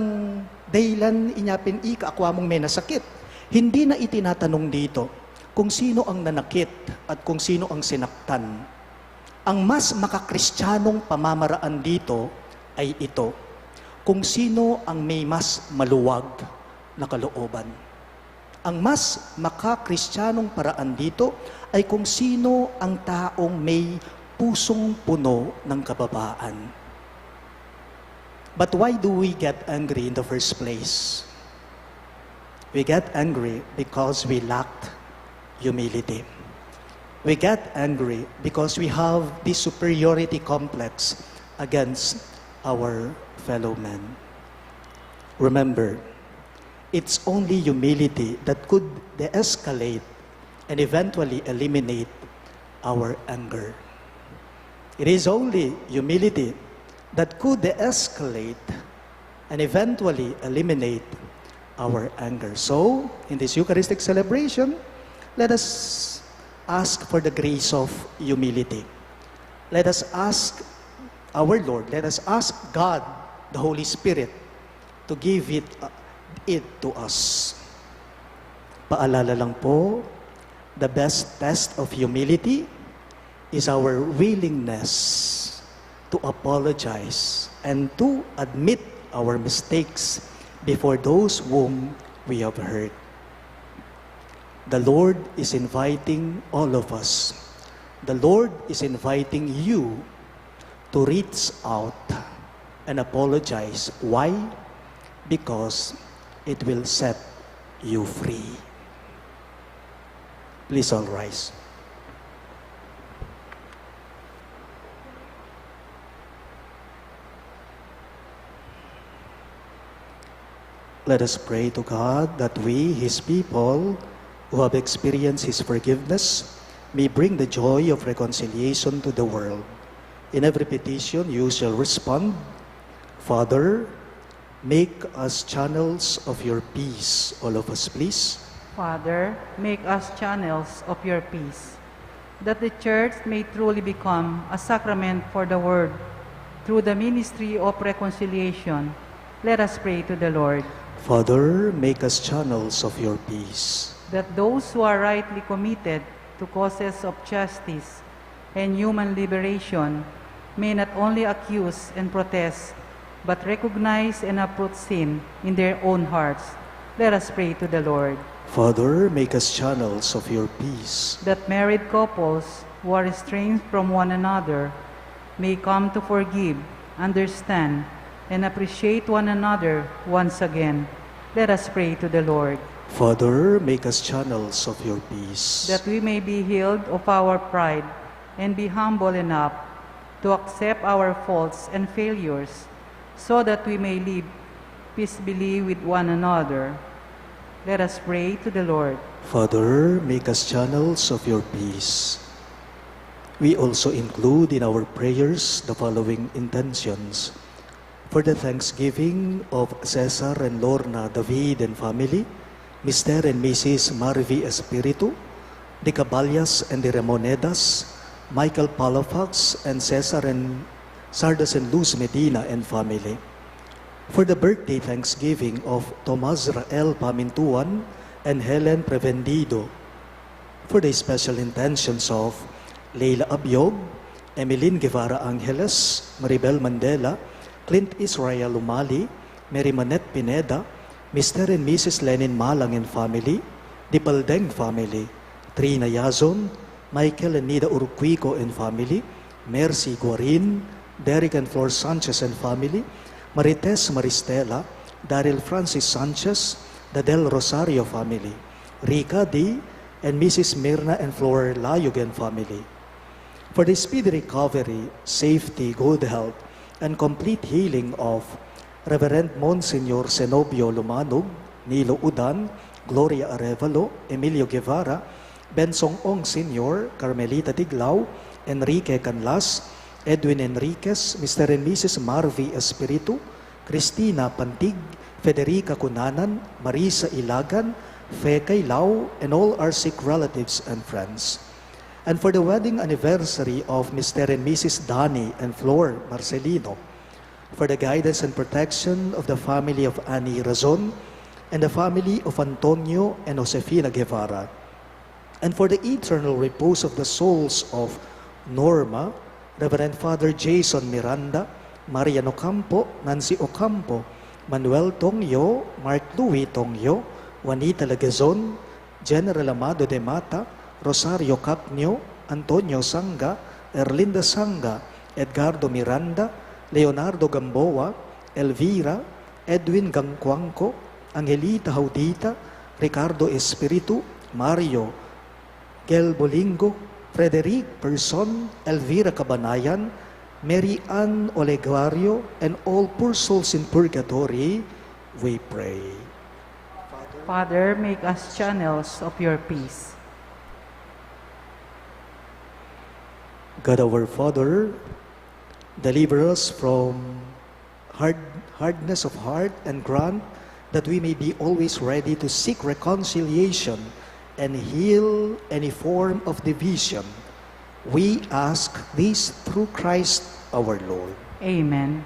daylan inyapin ika ako among may nasakit. Hindi na itinatanong dito kung sino ang nanakit at kung sino ang sinaktan. Ang mas makakristyanong pamamaraan dito ay ito. Kung sino ang may mas maluwag na kalooban. Ang mas makakristyanong paraan dito ay kung sino ang taong may pusong puno ng kababaan. But why do we get angry in the first place? We get angry because we lacked humility. We get angry because we have this superiority complex against our fellow men. Remember, it's only humility that could de-escalate and eventually eliminate our anger. It is only humility that could de-escalate and eventually eliminate our anger. So, in this Eucharistic celebration, let us ask for the grace of humility. Let us ask our Lord, let us ask God, the Holy Spirit, to give it to us. Paalala lang po, the best test of humility is our willingness to apologize and to admit our mistakes before those whom we have hurt. The Lord is inviting all of us. The Lord is inviting you to reach out and apologize. Why? Because it will set you free. Please all rise. Let us pray to God that we, His people, who have experienced His forgiveness, may bring the joy of reconciliation to the world. In every petition, you shall respond, Father, make us channels of your peace. All of us, please. Father, make us channels of your peace, that the Church may truly become a sacrament for the world. Through the ministry of reconciliation, let us pray to the Lord. Father, make us channels of your peace, that those who are rightly committed to causes of justice and human liberation may not only accuse and protest, but recognize and uproot sin in their own hearts. Let us pray to the Lord. Father, make us channels of your peace, that married couples who are estranged from one another may come to forgive, understand, and appreciate one another once again. Let us pray to the Lord. Father, make us channels of your peace, that we may be healed of our pride and be humble enough to accept our faults and failures, so that we may live peaceably with one another. Let us pray to the Lord. Father, make us channels of your peace. We also include in our prayers the following intentions. For the thanksgiving of Cesar and Lorna David and family, Mr. and Mrs. Marvi Espiritu, the Caballas and the Ramonedas, Michael Palafox and Cesar and Sardas and Luz Medina and family. For the birthday thanksgiving of Tomas Rael Pamintuan and Helen Prevendido. For the special intentions of Leila Abiog, Emeline Guevara Angeles, Maribel Mandela, Clint Israel Umali, Mary Manette Pineda, Mr. and Mrs. Lenin Malang and family, Dipaldeng family, Trina Yazon, Michael and Nida Urquico and family, Mercy Guarin, Derek and Flor Sanchez and family, Marites Maristela, Daryl Francis Sanchez, the Del Rosario family, Rica D. and Mrs. Mirna and Flor Layug and family. For the speedy recovery, safety, good health, and complete healing of Reverend Monsignor Zenobio Lumanog, Nilo Udan, Gloria Arevalo, Emilio Guevara, Bensong Ong Sr., Carmelita Tiglao, Enrique Canlas, Edwin Enriquez, Mr. and Mrs. Marvi Espiritu, Cristina Pantig, Federica Cunanan, Marisa Ilagan, Fekay Lau, and all our sick relatives and friends. and for the wedding anniversary of Mr. and Mrs. Danny and Flor Marcelino, for the guidance and protection of the family of Annie Razon and the family of Antonio and Josefina Guevara, and for the eternal repose of the souls of Norma, Reverend Father Jason Miranda, Marian Ocampo, Nancy Ocampo, Manuel Tongyo, Mark Louis Tongyo, Juanita Lagazon, General Amado de Mata, Rosario Capnio, Antonio Sanga, Erlinda Sanga, Edgardo Miranda, Leonardo Gamboa, Elvira, Edwin Gangcuangco, Angelita Haudita, Ricardo Espiritu, Mario Gel Bolingo, Frederic Person, Elvira Cabanayan, Mary Ann Olegario, and all poor souls in purgatory, we pray. Father, make us channels of your peace. God our Father, deliver us from hardness of heart and grant that we may be always ready to seek reconciliation and heal any form of division. We ask this through Christ our Lord. Amen.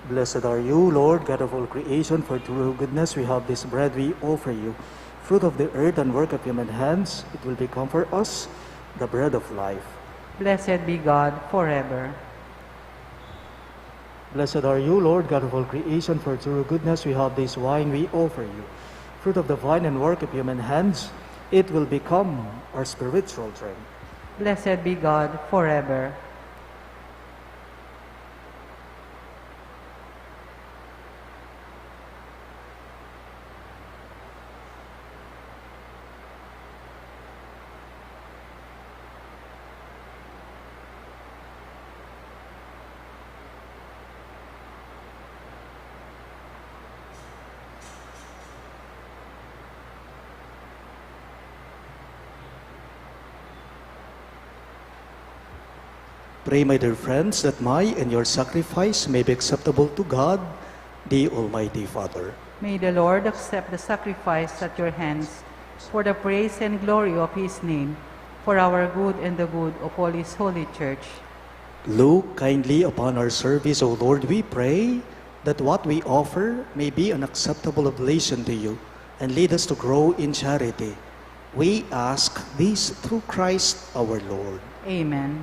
Blessed are you, Lord, God of all creation, for through goodness we have this bread we offer you. Fruit of the earth and work of human hands, it will become for us the bread of life. Blessed be God forever. Blessed are you, Lord, God of all creation, for through goodness we have this wine we offer you. Fruit of the vine and work of human hands, it will become our spiritual drink. Blessed be God forever. Pray, my dear friends, that my and your sacrifice may be acceptable to God, the Almighty Father. May the Lord accept the sacrifice at your hands for the praise and glory of his name, for our good and the good of all his holy church. Look kindly upon our service, O Lord, we pray, that what we offer may be an acceptable oblation to you, and lead us to grow in charity. We ask this through Christ our Lord. Amen.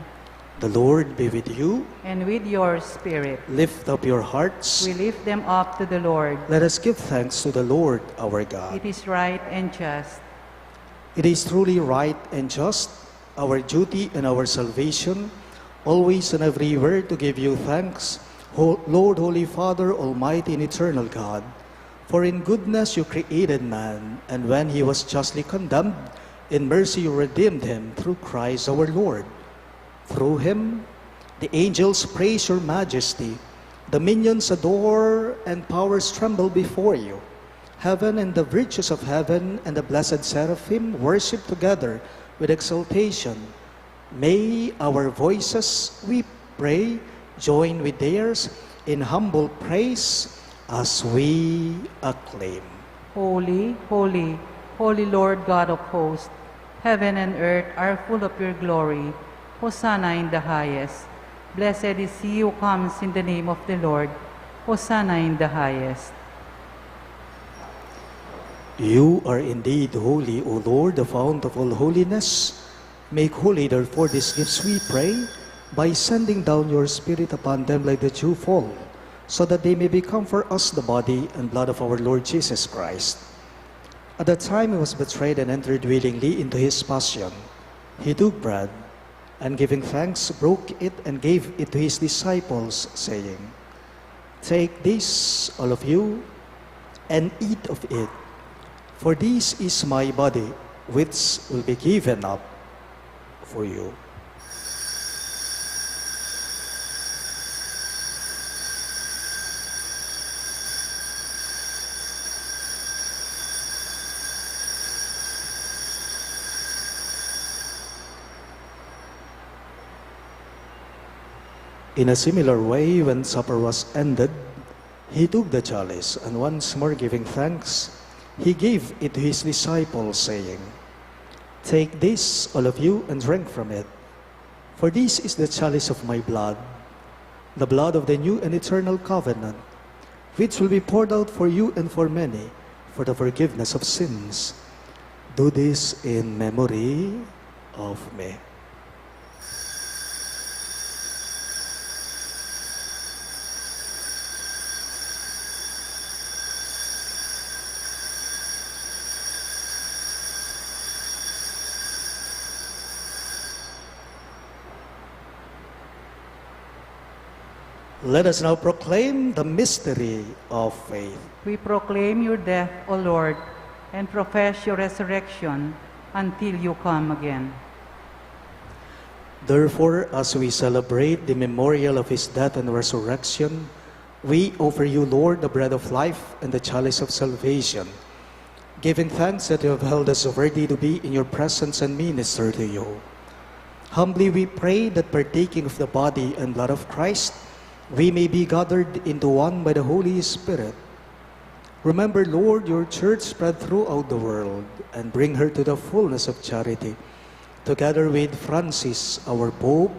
The Lord be with you. And with your spirit. Lift up your hearts. We lift them up to the Lord. Let us give thanks to the Lord our God. It is right and just. It is truly right and just, our duty and our salvation, always and everywhere to give you thanks, Lord, Holy Father, Almighty and Eternal God. For in goodness you created man, and when he was justly condemned, in mercy you redeemed him through Christ our Lord. Through him, the angels praise your majesty, dominions adore, and powers tremble before you. Heaven and the virtues of heaven and the blessed seraphim worship together with exultation. May our voices, we pray, join with theirs in humble praise as we acclaim. Holy, holy, holy Lord God of hosts, heaven and earth are full of your glory. Hosanna in the highest. Blessed is he who comes in the name of the Lord. Hosanna in the highest. You are indeed holy, O Lord, the fount of all holiness. Make holy, therefore, these gifts, we pray, by sending down your Spirit upon them like the dew fall, so that they may become for us the body and blood of our Lord Jesus Christ. At the time he was betrayed and entered willingly into his passion, he took bread, and giving thanks, broke it and gave it to his disciples, saying, Take this, all of you, and eat of it, for this is my body, which will be given up for you. In a similar way, when supper was ended, he took the chalice, and once more giving thanks, he gave it to his disciples, saying, Take this, all of you, and drink from it, for this is the chalice of my blood, the blood of the new and eternal covenant, which will be poured out for you and for many, for the forgiveness of sins. Do this in memory of me. Let us now proclaim the mystery of faith. We proclaim your death, O Lord, and profess your resurrection until you come again. Therefore, as we celebrate the memorial of his death and resurrection, we offer you, Lord, the bread of life and the chalice of salvation, giving thanks that you have held us worthy to be in your presence and minister to you. Humbly we pray that partaking of the body and blood of Christ, we may be gathered into one by the Holy Spirit. Remember, Lord, your church spread throughout the world, and bring her to the fullness of charity, together with Francis, our Pope,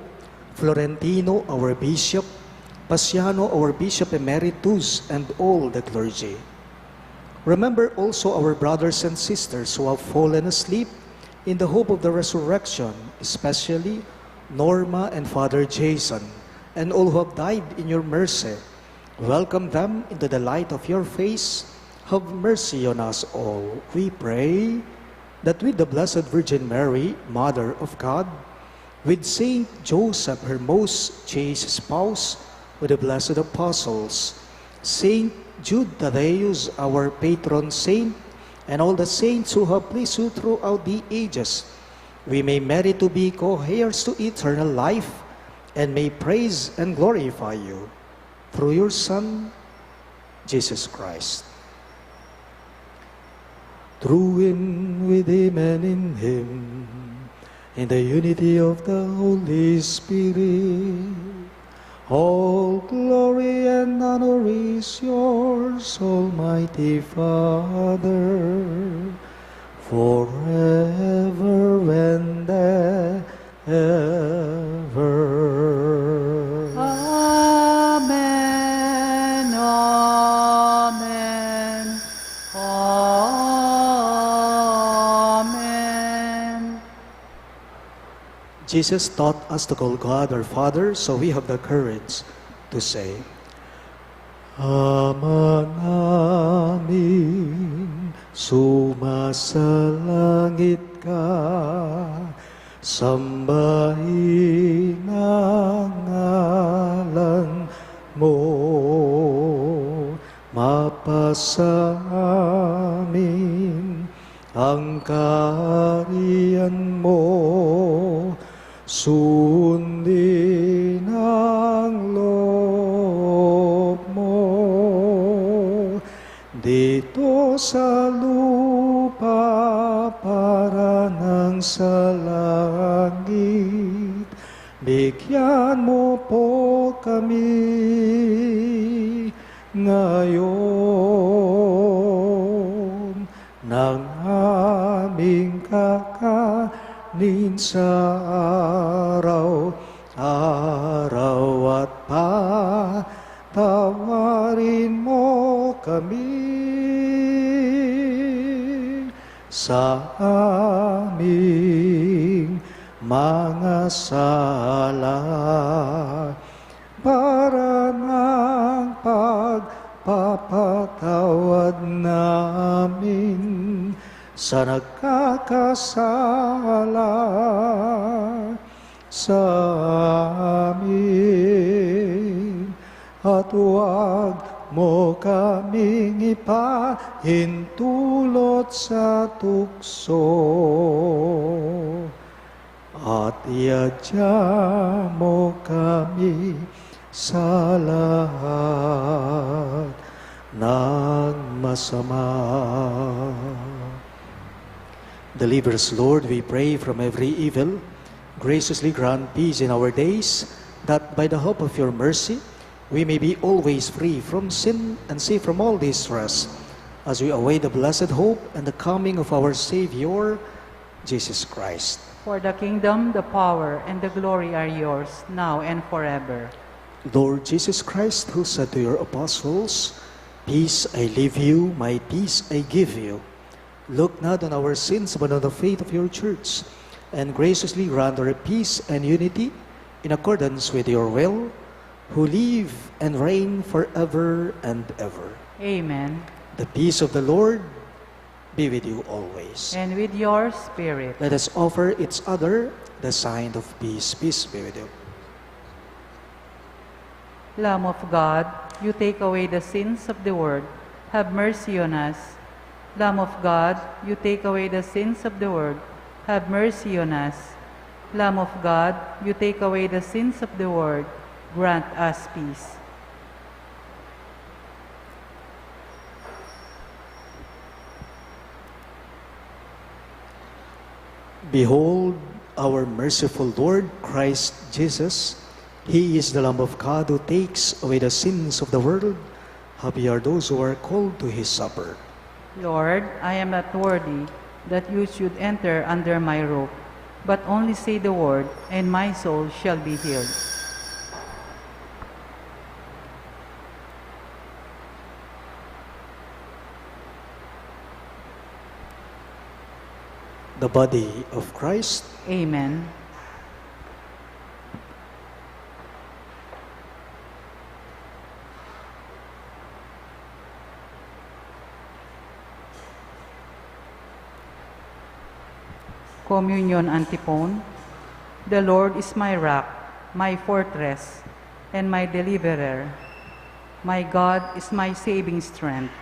Florentino, our Bishop, Paciano, our Bishop Emeritus, and all the clergy. Remember also our brothers and sisters who have fallen asleep in the hope of the resurrection, especially Norma and Father Jason, and all who have died in your mercy. Welcome them into the light of your face. Have mercy on us all, we pray, that with the Blessed Virgin Mary, Mother of God, with Saint Joseph, her most chaste spouse, with the blessed apostles, Saint Jude Thaddeus, our patron saint, and all the saints who have pleased you throughout the ages, we may merit to be co-heirs to eternal life, and may praise and glorify you through your Son, Jesus Christ. Through him, with him, and in him, in the unity of the Holy Spirit, all glory and honor is yours, Almighty Father, forever and ever. Amen, amen, amen. Jesus taught us to call God our Father, so we have the courage to say, Ama namin, sumasalangit ka, sambahin ang ngalan mo, mapasa amin ang kaharian mo, sundin ang loob mo, dito sa lupa para nang sa langit. Bigyan mo po kami ngayon ng aming kakanin sa araw-araw at patawarin mo kami sa aming mga sala, para ng pagpapatawad namin sa nagkakasala sa amin. At huwag mo kaming ipahintulot sa tukso, at iadya mo kami sa lahat ng masama. Deliver us, Lord, we pray, from every evil. Graciously grant peace in our days, that by the hope of your mercy, we may be always free from sin and safe from all distress, as we await the blessed hope and the coming of our Savior, Jesus Christ. For the kingdom, the power, and the glory are yours, now and forever. Lord Jesus Christ, who said to your apostles, "Peace I leave you, my peace I give you," look not on our sins, but on the faith of your church, and graciously grant her peace and unity in accordance with your will, who live and reign forever and ever. Amen. The peace of the Lord be with you always. And with your spirit. Let us offer each other the sign of peace. Peace be with you. Lamb of God, you take away the sins of the world, have mercy on us. Lamb of God, you take away the sins of the world, have mercy on us. Lamb of God, you take away the sins of the world, grant us peace. Behold our merciful Lord, Christ Jesus. He is the Lamb of God who takes away the sins of the world. Happy are those who are called to his supper. Lord, I am not worthy that you should enter under my roof, but only say the word, and my soul shall be healed. The body of Christ. Amen. Communion antiphon. The Lord is my rock, my fortress, and my deliverer. My God is my saving strength.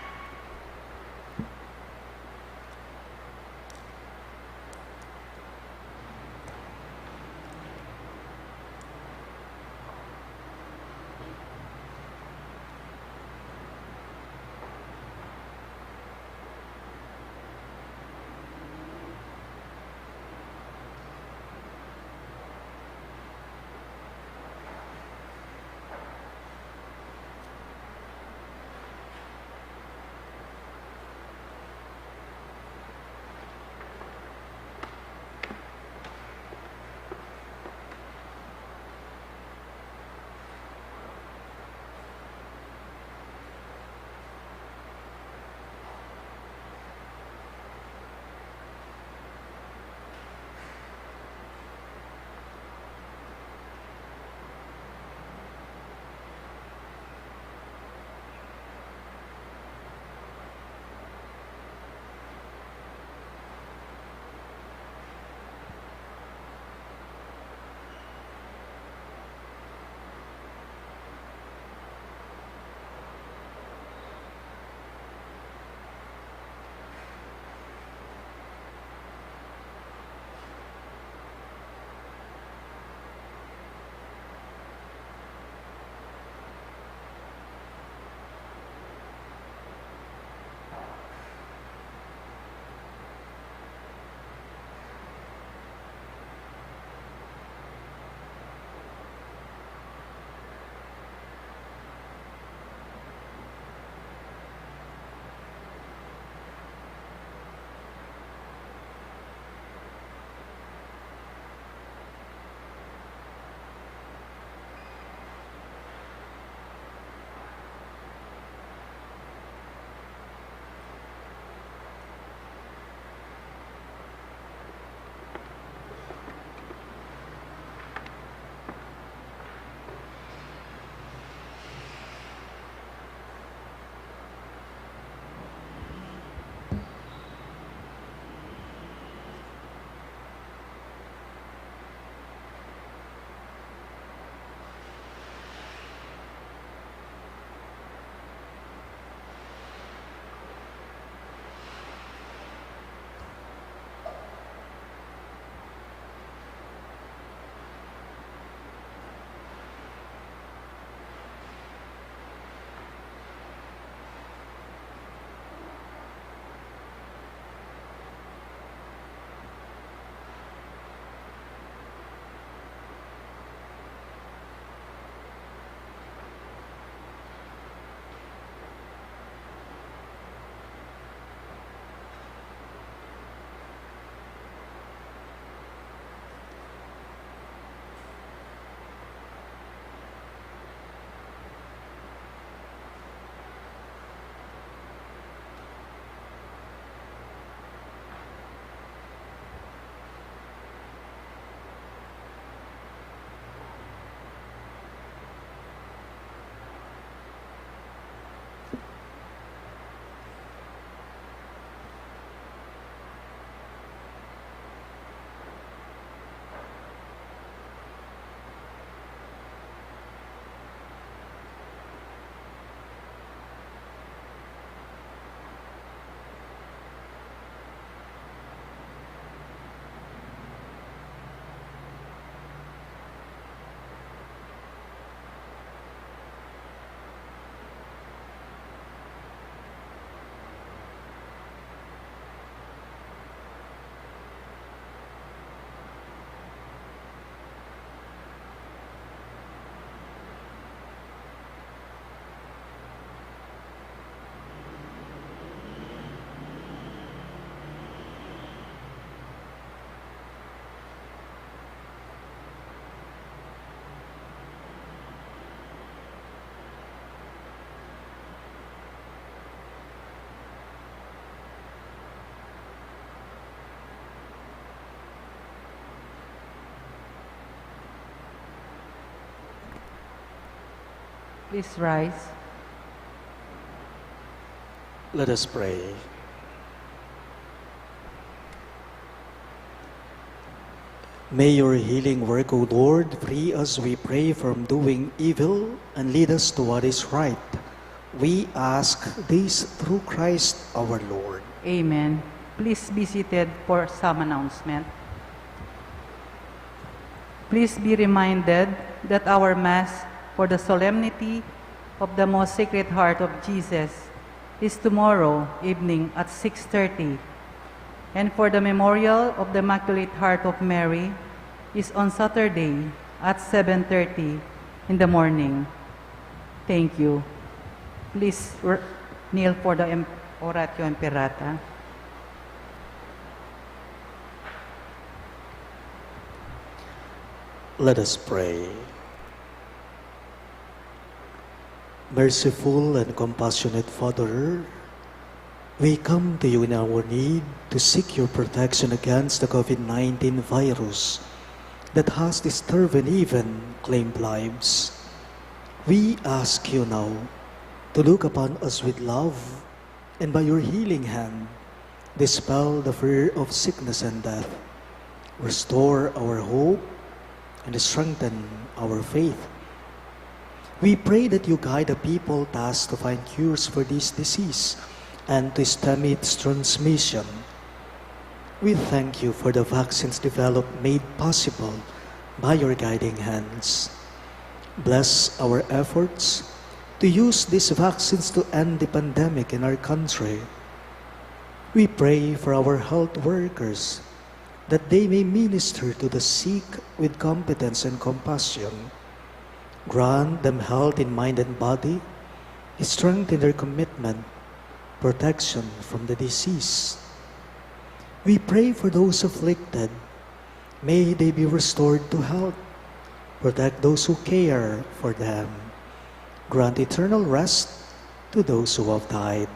Please rise. Let us pray. May your healing work, O Lord, free us, we pray, from doing evil and lead us to what is right. We ask this through Christ our Lord. Amen. Please be seated for some announcement. Please be reminded that our Mass for the Solemnity of the Most Sacred Heart of Jesus is tomorrow evening at 6:30. And for the Memorial of the Immaculate Heart of Mary is on Saturday at 7:30 in the morning. Thank you. Please kneel for the Oratio Imperata. Let us pray. Merciful and compassionate Father, we come to you in our need to seek your protection against the COVID-19 virus that has disturbed and even claimed lives. We ask you now to look upon us with love and by your healing hand, dispel the fear of sickness and death, restore our hope, and strengthen our faith. We pray that you guide the people tasked to find cures for this disease and to stem its transmission. We thank you for the vaccines developed made possible by your guiding hands. Bless our efforts to use these vaccines to end the pandemic in our country. We pray for our health workers that they may minister to the sick with competence and compassion. Grant them health in mind and body, strengthen their commitment, protection from the disease. We pray for those afflicted. May they be restored to health. Protect those who care for them. Grant eternal rest to those who have died.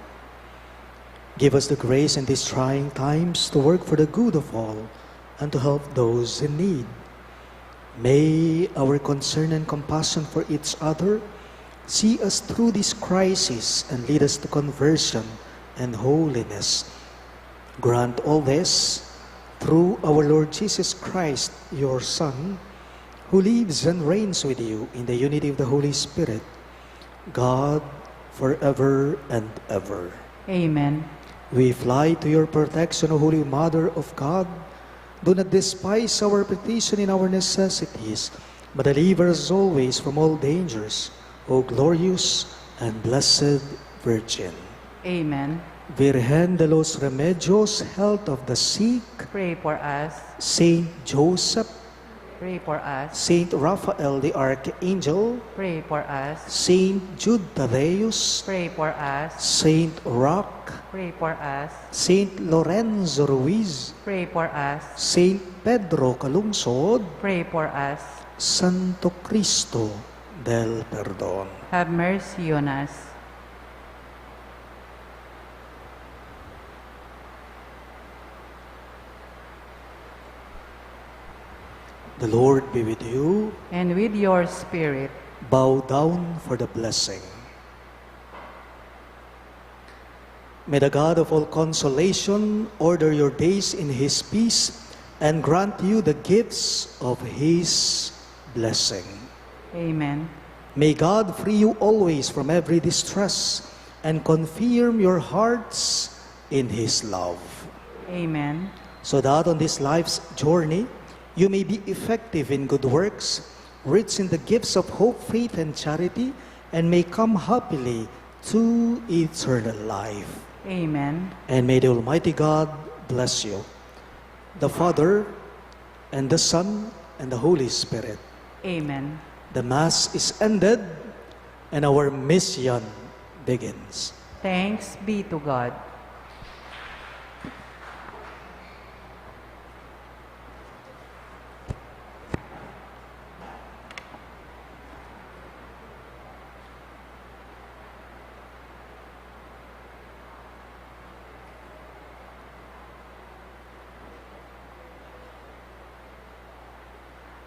Give us the grace in these trying times to work for the good of all and to help those in need. May our concern and compassion for each other see us through this crisis and lead us to conversion and holiness. Grant all this through our Lord Jesus Christ, your Son, who lives and reigns with you in the unity of the Holy Spirit, God, forever and ever. Amen. We fly to your protection, O Holy Mother of God. Do not despise our petition in our necessities, but deliver us always from all dangers, O glorious and blessed Virgin. Amen. Virgen de los Remedios, health of the sick, Pray for us. Saint Joseph, Pray for us. Saint Raphael the Archangel, Pray for us. Saint Jude Thaddeus, Pray for us. Saint Roch, Pray for us. Saint Lorenzo Ruiz, Pray for us. Saint Pedro Calungsod, Pray for us. Santo Cristo del Perdón. Have mercy on us. The Lord be with you. And with your spirit. Bow down for the blessing. May the God of all consolation order your days in His peace and grant you the gifts of His blessing. Amen. May God free you always from every distress and confirm your hearts in His love. Amen. So that on this life's journey, you may be effective in good works, rich in the gifts of hope, faith, and charity, and may come happily to eternal life. Amen. And may the Almighty God bless you, the Father, and the Son, and the Holy Spirit. Amen. The Mass is ended, and our mission begins. Thanks be to God.